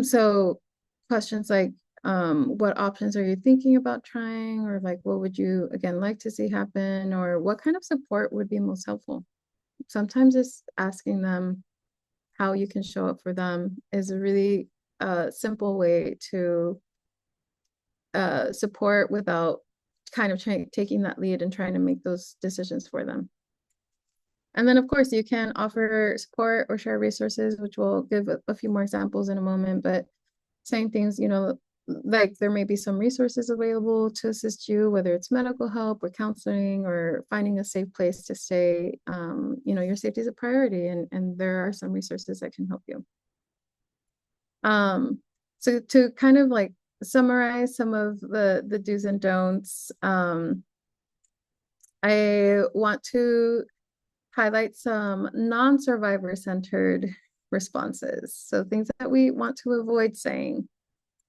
Speaker 3: So questions like, what options are you thinking about trying? Or like, what would you, again, like to see happen? Or what kind of support would be most helpful? Sometimes it's asking them how you can show up for them is a really simple way to support without kind of taking that lead and trying to make those decisions for them. And then, of course, you can offer support or share resources, which we'll give a few more examples in a moment, but saying things, like there may be some resources available to assist you, whether it's medical help or counseling or finding a safe place to stay. Your safety is a priority, and there are some resources that can help you. So to kind of like summarize some of the do's and don'ts, I want to highlight some non-survivor centered responses. So things that we want to avoid saying.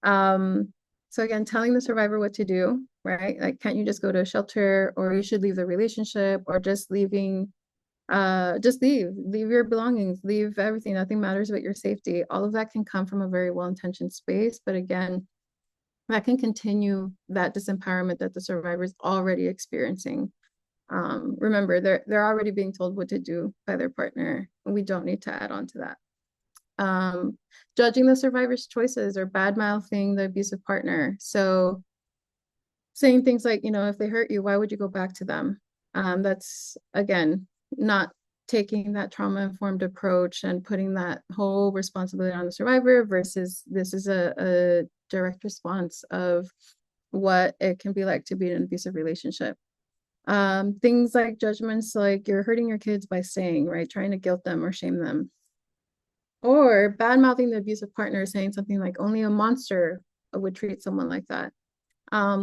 Speaker 3: So again, telling the survivor what to do, right? Like, can't you just go to a shelter, or you should leave the relationship, or just leave your belongings, leave everything. Nothing matters but your safety. All of that can come from a very well-intentioned space. But again, that can continue that disempowerment that the survivor is already experiencing. Remember, they're already being told what to do by their partner. We don't need to add on to that. Judging the survivor's choices or bad-mouthing the abusive partner. So saying things like, if they hurt you, why would you go back to them? That's, again, not taking that trauma-informed approach and putting that whole responsibility on the survivor versus this is a direct response of what it can be like to be in an abusive relationship. Things like judgments like you're hurting your kids by staying, right? Trying to guilt them or shame them. Or bad-mouthing the abusive partner, saying something like only a monster would treat someone like that.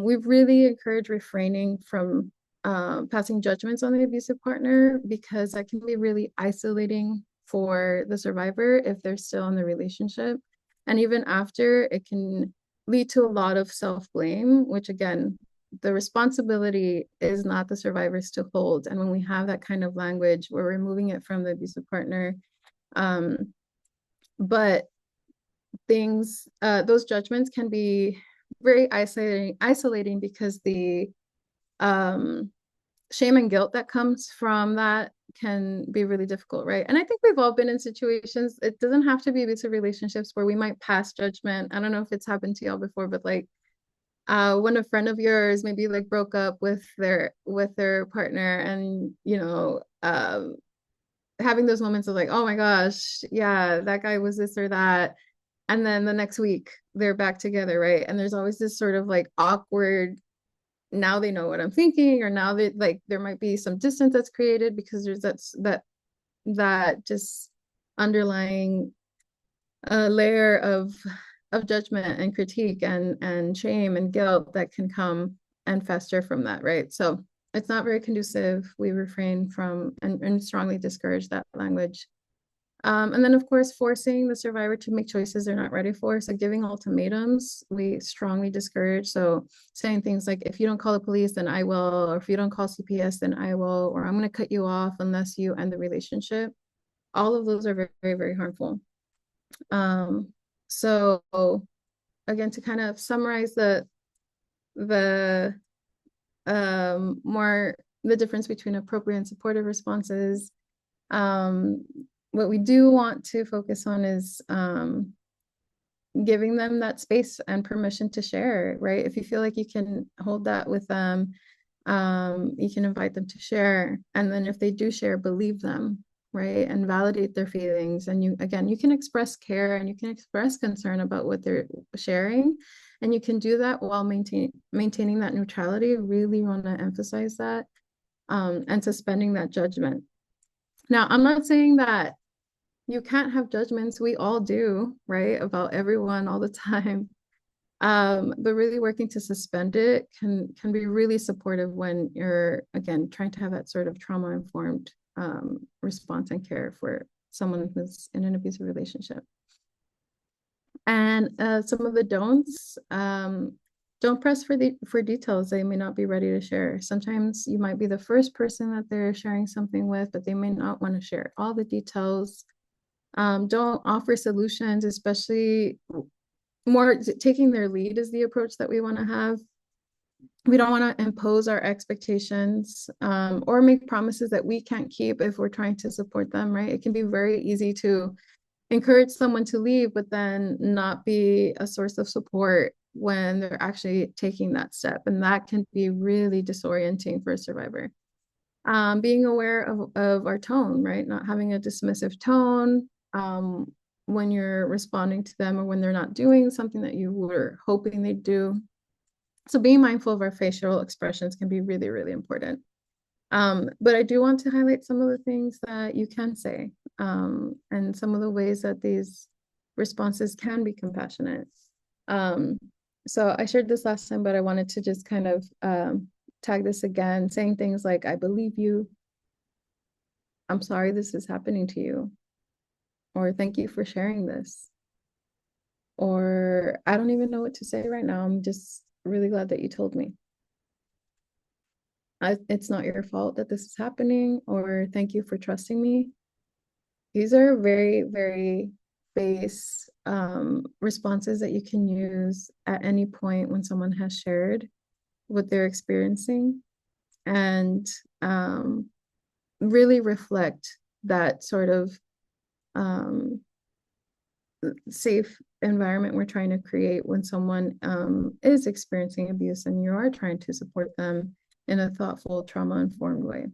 Speaker 3: We've really encouraged refraining from passing judgments on the abusive partner because that can be really isolating for the survivor if they're still in the relationship. And even after, it can lead to a lot of self-blame, which again, the responsibility is not the survivors to hold. And when we have that kind of language, we're removing it from the abusive partner. But those judgments can be very isolating because the shame and guilt that comes from that can be really difficult, right? And I think we've all been in situations, it doesn't have to be abusive relationships where we might pass judgment. I don't know if it's happened to y'all before, but like when a friend of yours maybe like broke up with their partner and having those moments of like, oh my gosh, yeah, that guy was this or that. And then the next week they're back together, right? And there's always this sort of like awkward, now they know what I'm thinking, or now that like there might be some distance that's created because there's that just underlying layer of judgment and critique and shame and guilt that can come and fester from that, right? So it's not very conducive. We refrain from and strongly discourage that language. And then, of course, forcing the survivor to make choices they're not ready for. So giving ultimatums, we strongly discourage. So saying things like, if you don't call the police, then I will, or if you don't call CPS, then I will, or I'm going to cut you off unless you end the relationship. All of those are very, very, very harmful. So again, to kind of summarize the difference between appropriate and supportive responses, what we do want to focus on is giving them that space and permission to share, right? If you feel like you can hold that with them, you can invite them to share. And then if they do share, believe them, right? And validate their feelings. And you can express care and you can express concern about what they're sharing. And you can do that while maintaining that neutrality. Really want to emphasize that, and suspending that judgment. Now, I'm not saying that you can't have judgments. We all do, right? About everyone all the time. But really working to suspend it can be really supportive when you're, again, trying to have that sort of trauma-informed response and care for someone who's in an abusive relationship. And some of the don'ts, don't press for details they may not be ready to share. Sometimes you might be the first person that they're sharing something with, but they may not want to share all the details. Don't offer solutions, especially more taking their lead is the approach that we want to have. We don't want to impose our expectations or make promises that we can't keep if we're trying to support them, right? It can be very easy to encourage someone to leave, but then not be a source of support when they're actually taking that step. And that can be really disorienting for a survivor. Being aware of our tone, right? Not having a dismissive tone when you're responding to them or when they're not doing something that you were hoping they'd do. So being mindful of our facial expressions can be really, really important. But I do want to highlight some of the things that you can say and some of the ways that these responses can be compassionate. So I shared this last time, but I wanted to just kind of tag this again, saying things like, I believe you. I'm sorry this is happening to you. Or thank you for sharing this. Or I don't even know what to say right now. I'm just really glad that you told me. It's not your fault that this is happening, or thank you for trusting me. These are very, very base responses that you can use at any point when someone has shared what they're experiencing, and really reflect that sort of safe environment we're trying to create when someone is experiencing abuse and you are trying to support them in a thoughtful, trauma-informed way.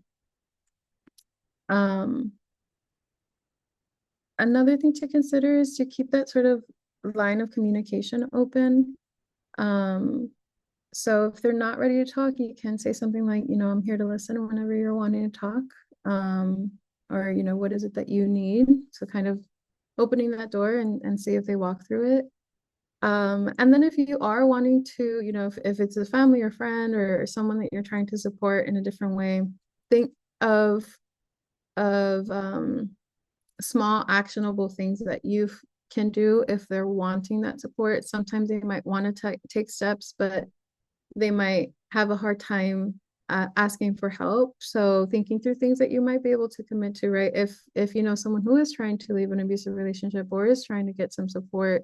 Speaker 3: Another thing to consider is to keep that sort of line of communication open. Um, so if they're not ready to talk, you can say something like, I'm here to listen whenever you're wanting to talk. Um, or, what is it that you need? So kind of opening that door and see if they walk through it. And then if you are wanting to, if it's a family or friend or someone that you're trying to support in a different way, think of of small actionable things that you can do if they're wanting that support. Sometimes they might want to take steps, but they might have a hard time asking for help. So thinking through things that you might be able to commit to, right? If you know someone who is trying to leave an abusive relationship or is trying to get some support,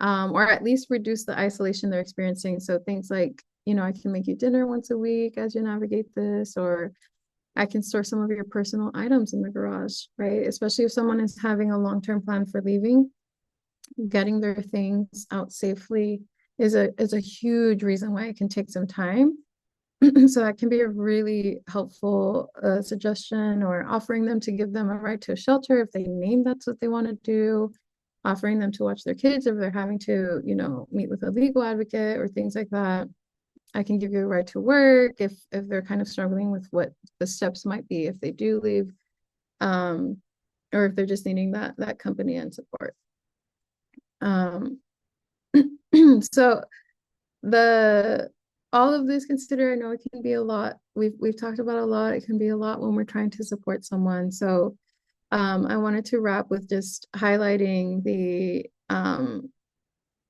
Speaker 3: or at least reduce the isolation they're experiencing. So things like, I can make you dinner once a week as you navigate this, or I can store some of your personal items in the garage, right? Especially if someone is having a long-term plan for leaving, getting their things out safely is a huge reason why it can take some time. So that can be a really helpful suggestion, or offering them to give them a ride to a shelter if they name that's what they want to do, offering them to watch their kids if they're having to, meet with a legal advocate or things like that. I can give you a ride to work if they're kind of struggling with what the steps might be if they do leave, um, or if they're just needing that company and support. Um, so the all of this considered, I know it can be a lot. We've talked about a lot. It can be a lot when we're trying to support someone. So I wanted to wrap with just highlighting the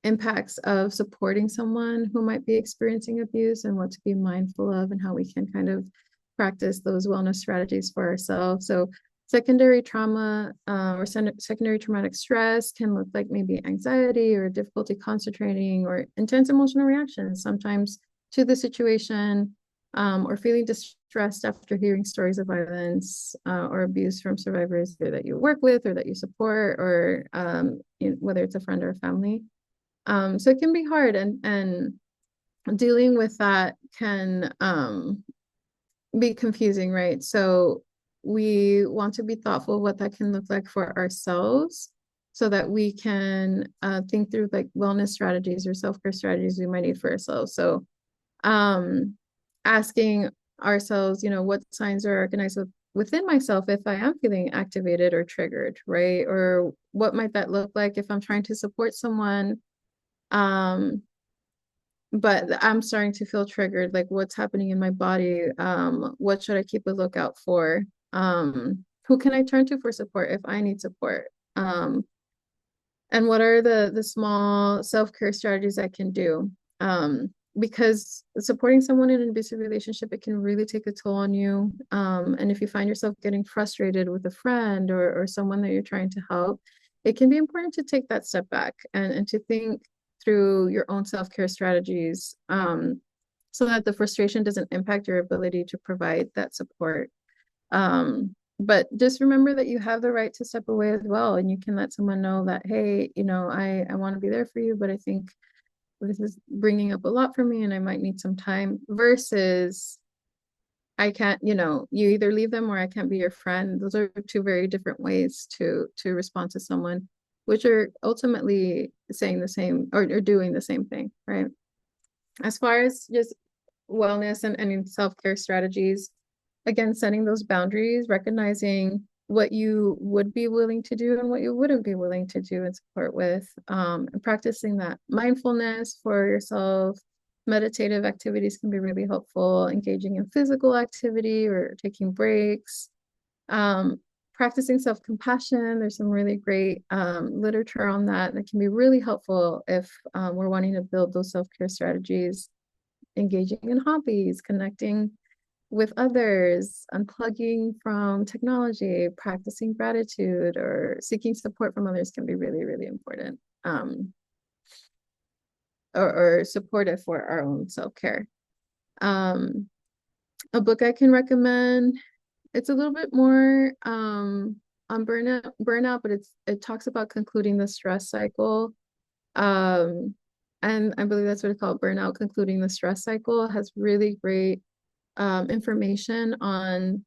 Speaker 3: impacts of supporting someone who might be experiencing abuse and what to be mindful of and how we can kind of practice those wellness strategies for ourselves. So secondary trauma or secondary traumatic stress can look like maybe anxiety or difficulty concentrating or intense emotional reactions sometimes to the situation, or feeling distressed after hearing stories of violence or abuse from survivors either that you work with or that you support, or whether it's a friend or a family. So it can be hard, and dealing with that can be confusing, right? So we want to be thoughtful of what that can look like for ourselves so that we can think through like wellness strategies or self-care strategies we might need for ourselves. So asking ourselves, what signs are recognized within myself if I am feeling activated or triggered, right? Or what might that look like if I'm trying to support someone, but I'm starting to feel triggered, like what's happening in my body? What should I keep a lookout for? Who can I turn to for support if I need support? And what are the small self-care strategies I can do? Because supporting someone in an abusive relationship, it can really take a toll on you. And if you find yourself getting frustrated with a friend or someone that you're trying to help, it can be important to take that step back and to think through your own self-care strategies, so that the frustration doesn't impact your ability to provide that support. But just remember that you have the right to step away as well, and you can let someone know that, hey, I want to be there for you, but I think this is bringing up a lot for me and I might need some time, versus I can't, you either leave them or I can't be your friend. Those are two very different ways to respond to someone, which are ultimately saying the same or doing the same thing, right? As far as just wellness and self-care strategies, again, setting those boundaries, recognizing what you would be willing to do and what you wouldn't be willing to do and support with, and practicing that mindfulness for yourself. Meditative activities can be really helpful, engaging in physical activity or taking breaks. Practicing self-compassion, there's some really great literature on that can be really helpful if we're wanting to build those self-care strategies. Engaging in hobbies, connecting with others, unplugging from technology, practicing gratitude, or seeking support from others can be really, really important, or supportive for our own self-care. A book I can recommend, it's a little bit more on burnout, but it talks about concluding the stress cycle. And I believe that's what it's called, Burnout, Concluding the Stress Cycle. It has really great information on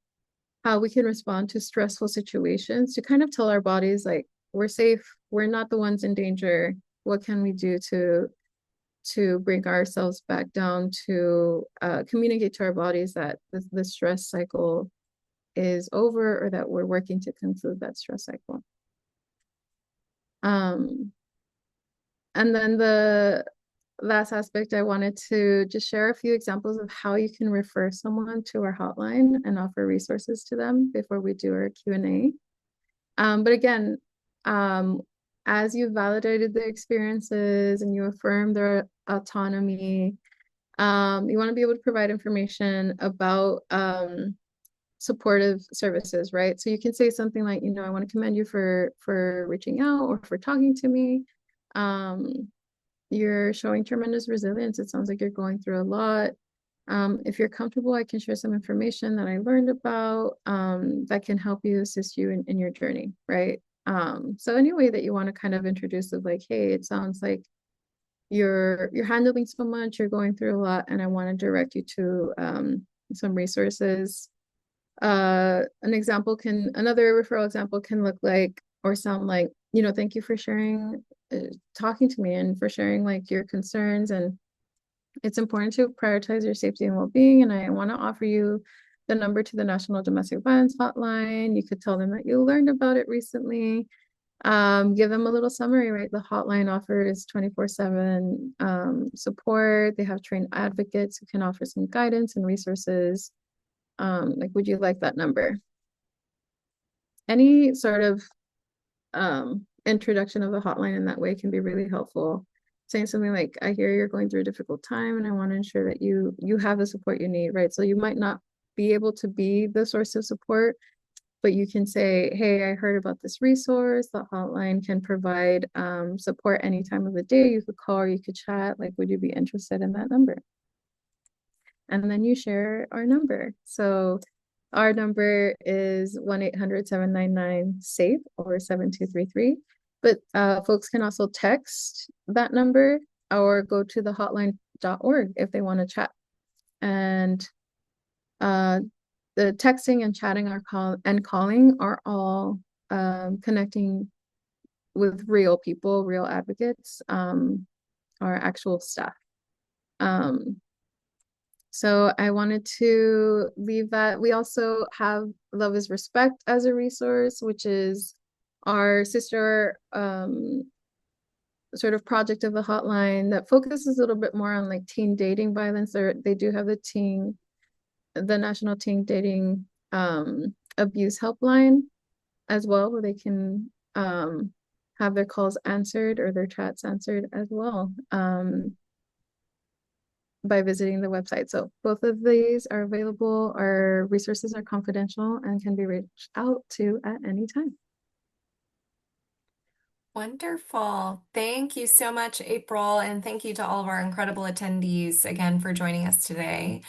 Speaker 3: how we can respond to stressful situations to kind of tell our bodies like, we're safe, we're not the ones in danger. What can we do to bring ourselves back down, to communicate to our bodies that the stress cycle is over, or that we're working to conclude that stress cycle. And then the last aspect, I wanted to just share a few examples of how you can refer someone to our hotline and offer resources to them before we do our Q&A. But again, as you validated the experiences and you affirm their autonomy, you want to be able to provide information about supportive services, right? So you can say something like, you know, I want to commend you for reaching out or for talking to me. You're showing tremendous resilience. It sounds like you're going through a lot. If you're comfortable, I can share some information that I learned about that can help you, assist you in your journey, right? So any way that you want to kind of introduce of like, hey, it sounds like you're handling so much, you're going through a lot, and I want to direct you to some resources. Another referral example can look like or sound like, you know, thank you for sharing, talking to me and for sharing like your concerns. And it's important to prioritize your safety and well-being. And I want to offer you the number to the National Domestic Violence Hotline. You could tell them that you learned about it recently. Give them a little summary, right? The hotline offers 24/7 support. They have trained advocates who can offer some guidance and resources. Like, would you like that number? Any sort of introduction of the hotline in that way can be really helpful. Saying something like, I hear you're going through a difficult time and I want to ensure that you have the support you need, right? So you might not be able to be the source of support, but you can say, hey, I heard about this resource. The hotline can provide support any time of the day. You could call or you could chat. Like, would you be interested in that number? And then you share our number. So our number is 1-800-799-SAFE or 7233. But folks can also text that number or go to the hotline.org if they want to chat. And the texting and chatting and calling are all connecting with real people, real advocates, our actual staff. So I wanted to leave that. We also have Love is Respect as a resource, which is our sister sort of project of the hotline that focuses a little bit more on like teen dating violence. They do have the National Teen Dating Abuse Helpline as well, where they can have their calls answered or their chats answered as well. By visiting the website. So both of these are available. Our resources are confidential and can be reached out to at any time.
Speaker 2: Wonderful. Thank you so much, April, and thank you to all of our incredible attendees again for joining us today.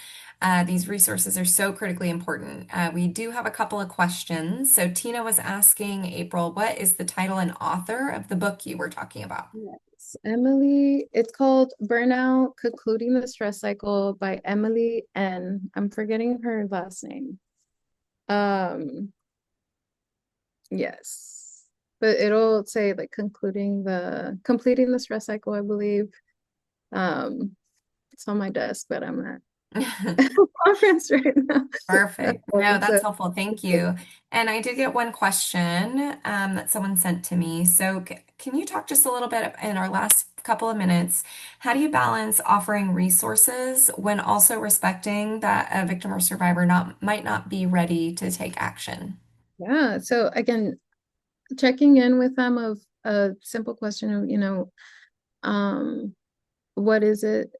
Speaker 2: These resources are so critically important. We do have a couple of questions. So Tina was asking, April, what is the title and author of the book you were talking about?
Speaker 3: Yes, Emily, it's called Burnout, Concluding the Stress Cycle by Emily N. I'm forgetting her last name. Yes, but it'll say like completing the stress cycle, I believe. It's on my desk, but I'm at conference right now.
Speaker 2: Perfect. No, that's helpful. Thank you. And I did get one question that someone sent to me. So can you talk just a little bit in our last couple of minutes? How do you balance offering resources when also respecting that a victim or survivor might not be ready to take action?
Speaker 3: Yeah. So again, checking in with them of a simple question of, you know, what is it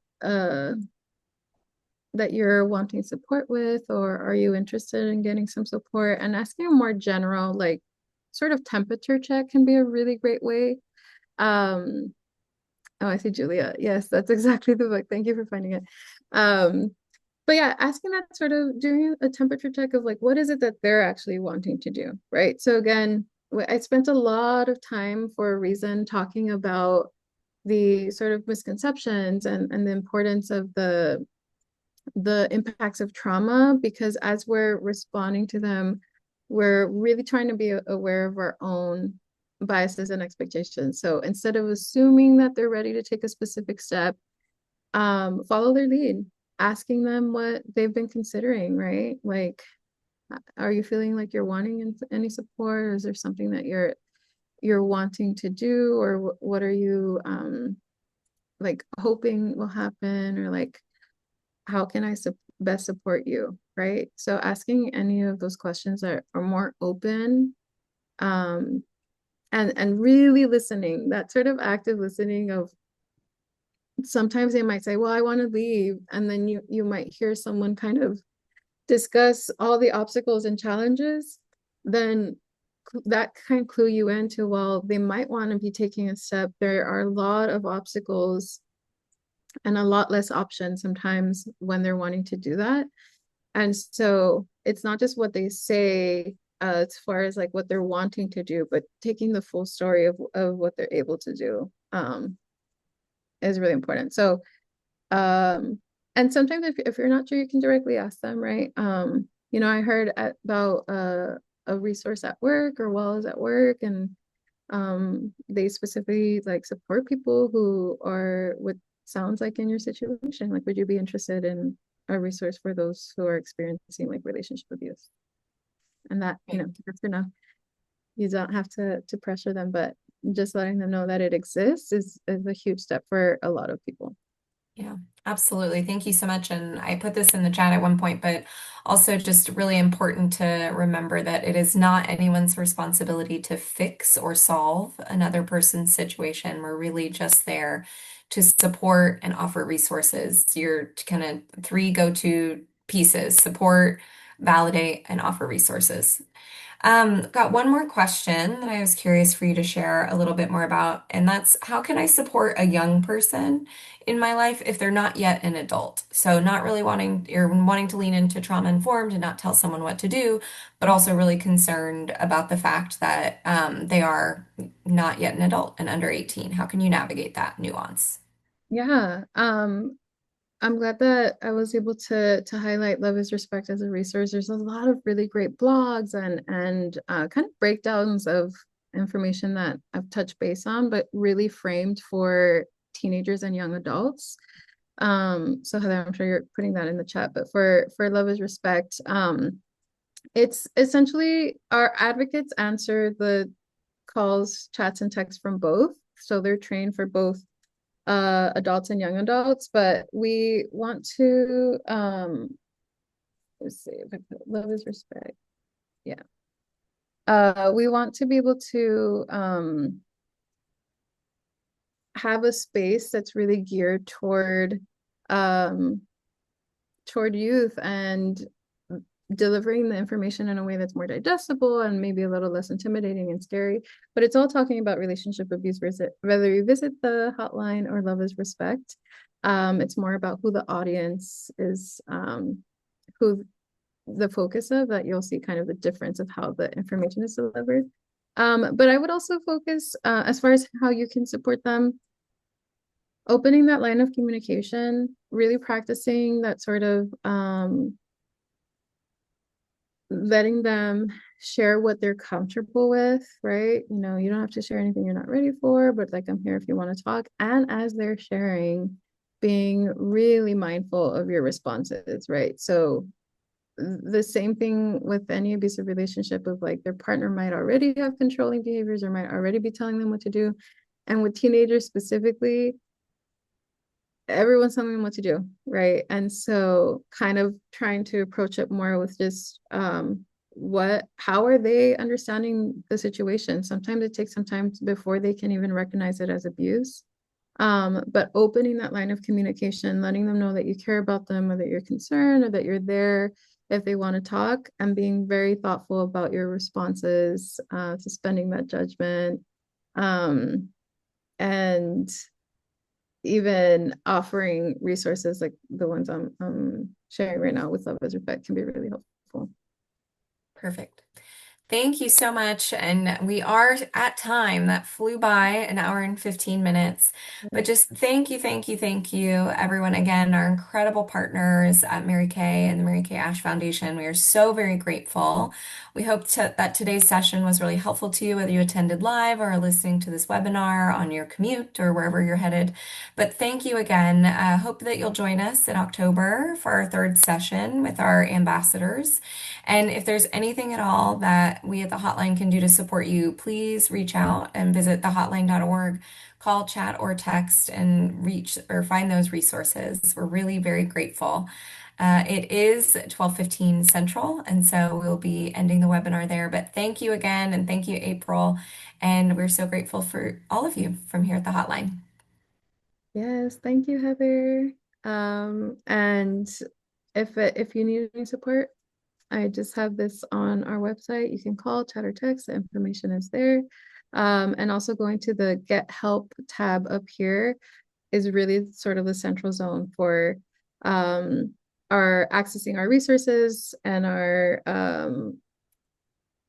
Speaker 3: that you're wanting support with, or are you interested in getting some support? And asking a more general, like sort of temperature check can be a really great way. Oh, I see Julia. Yes, that's exactly the book. Thank you for finding it. But yeah, asking that, sort of doing a temperature check of like, what is it that they're actually wanting to do, right? So again, I spent a lot of time for a reason talking about the sort of misconceptions and the importance of the impacts of trauma, because as we're responding to them, we're really trying to be aware of our own biases and expectations. So instead of assuming that they're ready to take a specific step, follow their lead, asking them what they've been considering, right? Like, are you feeling like you're wanting any support? Or is there something that you're wanting to do, or what are you like hoping will happen, or like how can I best support you, right? So asking any of those questions are more open, um, and really listening, that sort of active listening of sometimes they might say, well, I want to leave, and then you might hear someone kind of discuss all the obstacles and challenges, then that can clue you into, well, they might want to be taking a step. There are a lot of obstacles and a lot less options sometimes when they're wanting to do that. And so it's not just what they say, as far as like what they're wanting to do, but taking the full story of what they're able to do, is really important. So, and sometimes if you're not sure, you can directly ask them, right? I heard about a resource at work, or while I was at work, and they specifically like support people who are what sounds like in your situation. Like, would you be interested in a resource for those who are experiencing like relationship abuse? And that, that's enough. You don't have to pressure them, but just letting them know that it exists is a huge step for a lot of people.
Speaker 2: Yeah, absolutely. Thank you so much. And I put this in the chat at one point, but also just really important to remember that it is not anyone's responsibility to fix or solve another person's situation. We're really just there to support and offer resources. Your kind of three go-to pieces: support, validate, and offer resources. Got one more question that I was curious for you to share a little bit more about, and that's how can I support a young person in my life if they're not yet an adult? So not really wanting to lean into trauma informed and not tell someone what to do, but also really concerned about the fact that they are not yet an adult and under 18. How can you navigate that nuance?
Speaker 3: Yeah. I'm glad that I was able to highlight Love is Respect as a resource. There's a lot of really great blogs and kind of breakdowns of information that I've touched base on, but really framed for teenagers and young adults. So Heather, I'm sure you're putting that in the chat, but for Love is Respect, it's essentially our advocates answer the calls, chats, and texts from both. So they're trained for both adults and young adults, but we want to let's see if I put Love is Respect. Yeah. We want to be able to have a space that's really geared um toward youth, and delivering the information in a way that's more digestible and maybe a little less intimidating and scary. But it's all talking about relationship abuse, whether you visit the hotline or Love is Respect. It's more about who the audience is, who the focus of, that you'll see kind of the difference of how the information is delivered. But I would also focus, as far as how you can support them, opening that line of communication, really practicing that sort of letting them share what they're comfortable with, right? You don't have to share anything you're not ready for, but like, I'm here if you want to talk. And as they're sharing, being really mindful of your responses, right? So the same thing with any abusive relationship, of like their partner might already have controlling behaviors or might already be telling them what to do. And with teenagers specifically, everyone's telling them what to do, right? And so kind of trying to approach it more with just how are they understanding the situation? Sometimes it takes some time before they can even recognize it as abuse. But opening that line of communication, letting them know that you care about them, or that you're concerned, or that you're there if they want to talk, and being very thoughtful about your responses, suspending that judgment, and even offering resources like the ones I'm sharing right now with Love is Respect can be really helpful.
Speaker 2: Perfect. Thank you so much. And we are at time. That flew by, an hour and 15 minutes. But just thank you, everyone. Again, our incredible partners at Mary Kay and the Mary Kay Ash Foundation. We are so very grateful. We hope that today's session was really helpful to you, whether you attended live or are listening to this webinar on your commute or wherever you're headed. But thank you again. Hope that you'll join us in October for our third session with our ambassadors. And if there's anything at all that we at the hotline can do to support you, please reach out and visit thehotline.org. Call, chat, or text and reach or find those resources. We're really very grateful. It is 12:15 Central, and so we'll be ending the webinar there. But thank you again, and thank you, April. And we're so grateful for all of you from here at the hotline.
Speaker 3: Yes, thank you, Heather. And if you need any support, I just have this on our website. You can call, chat, or text. The information is there. And also going to the Get Help tab up here is really sort of the central zone for our accessing our resources and our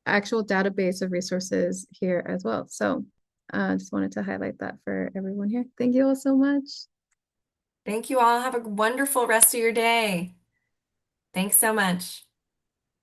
Speaker 3: actual database of resources here as well. So I just wanted to highlight that for everyone here. Thank you all so much.
Speaker 2: Thank you all. Have a wonderful rest of your day. Thanks so much.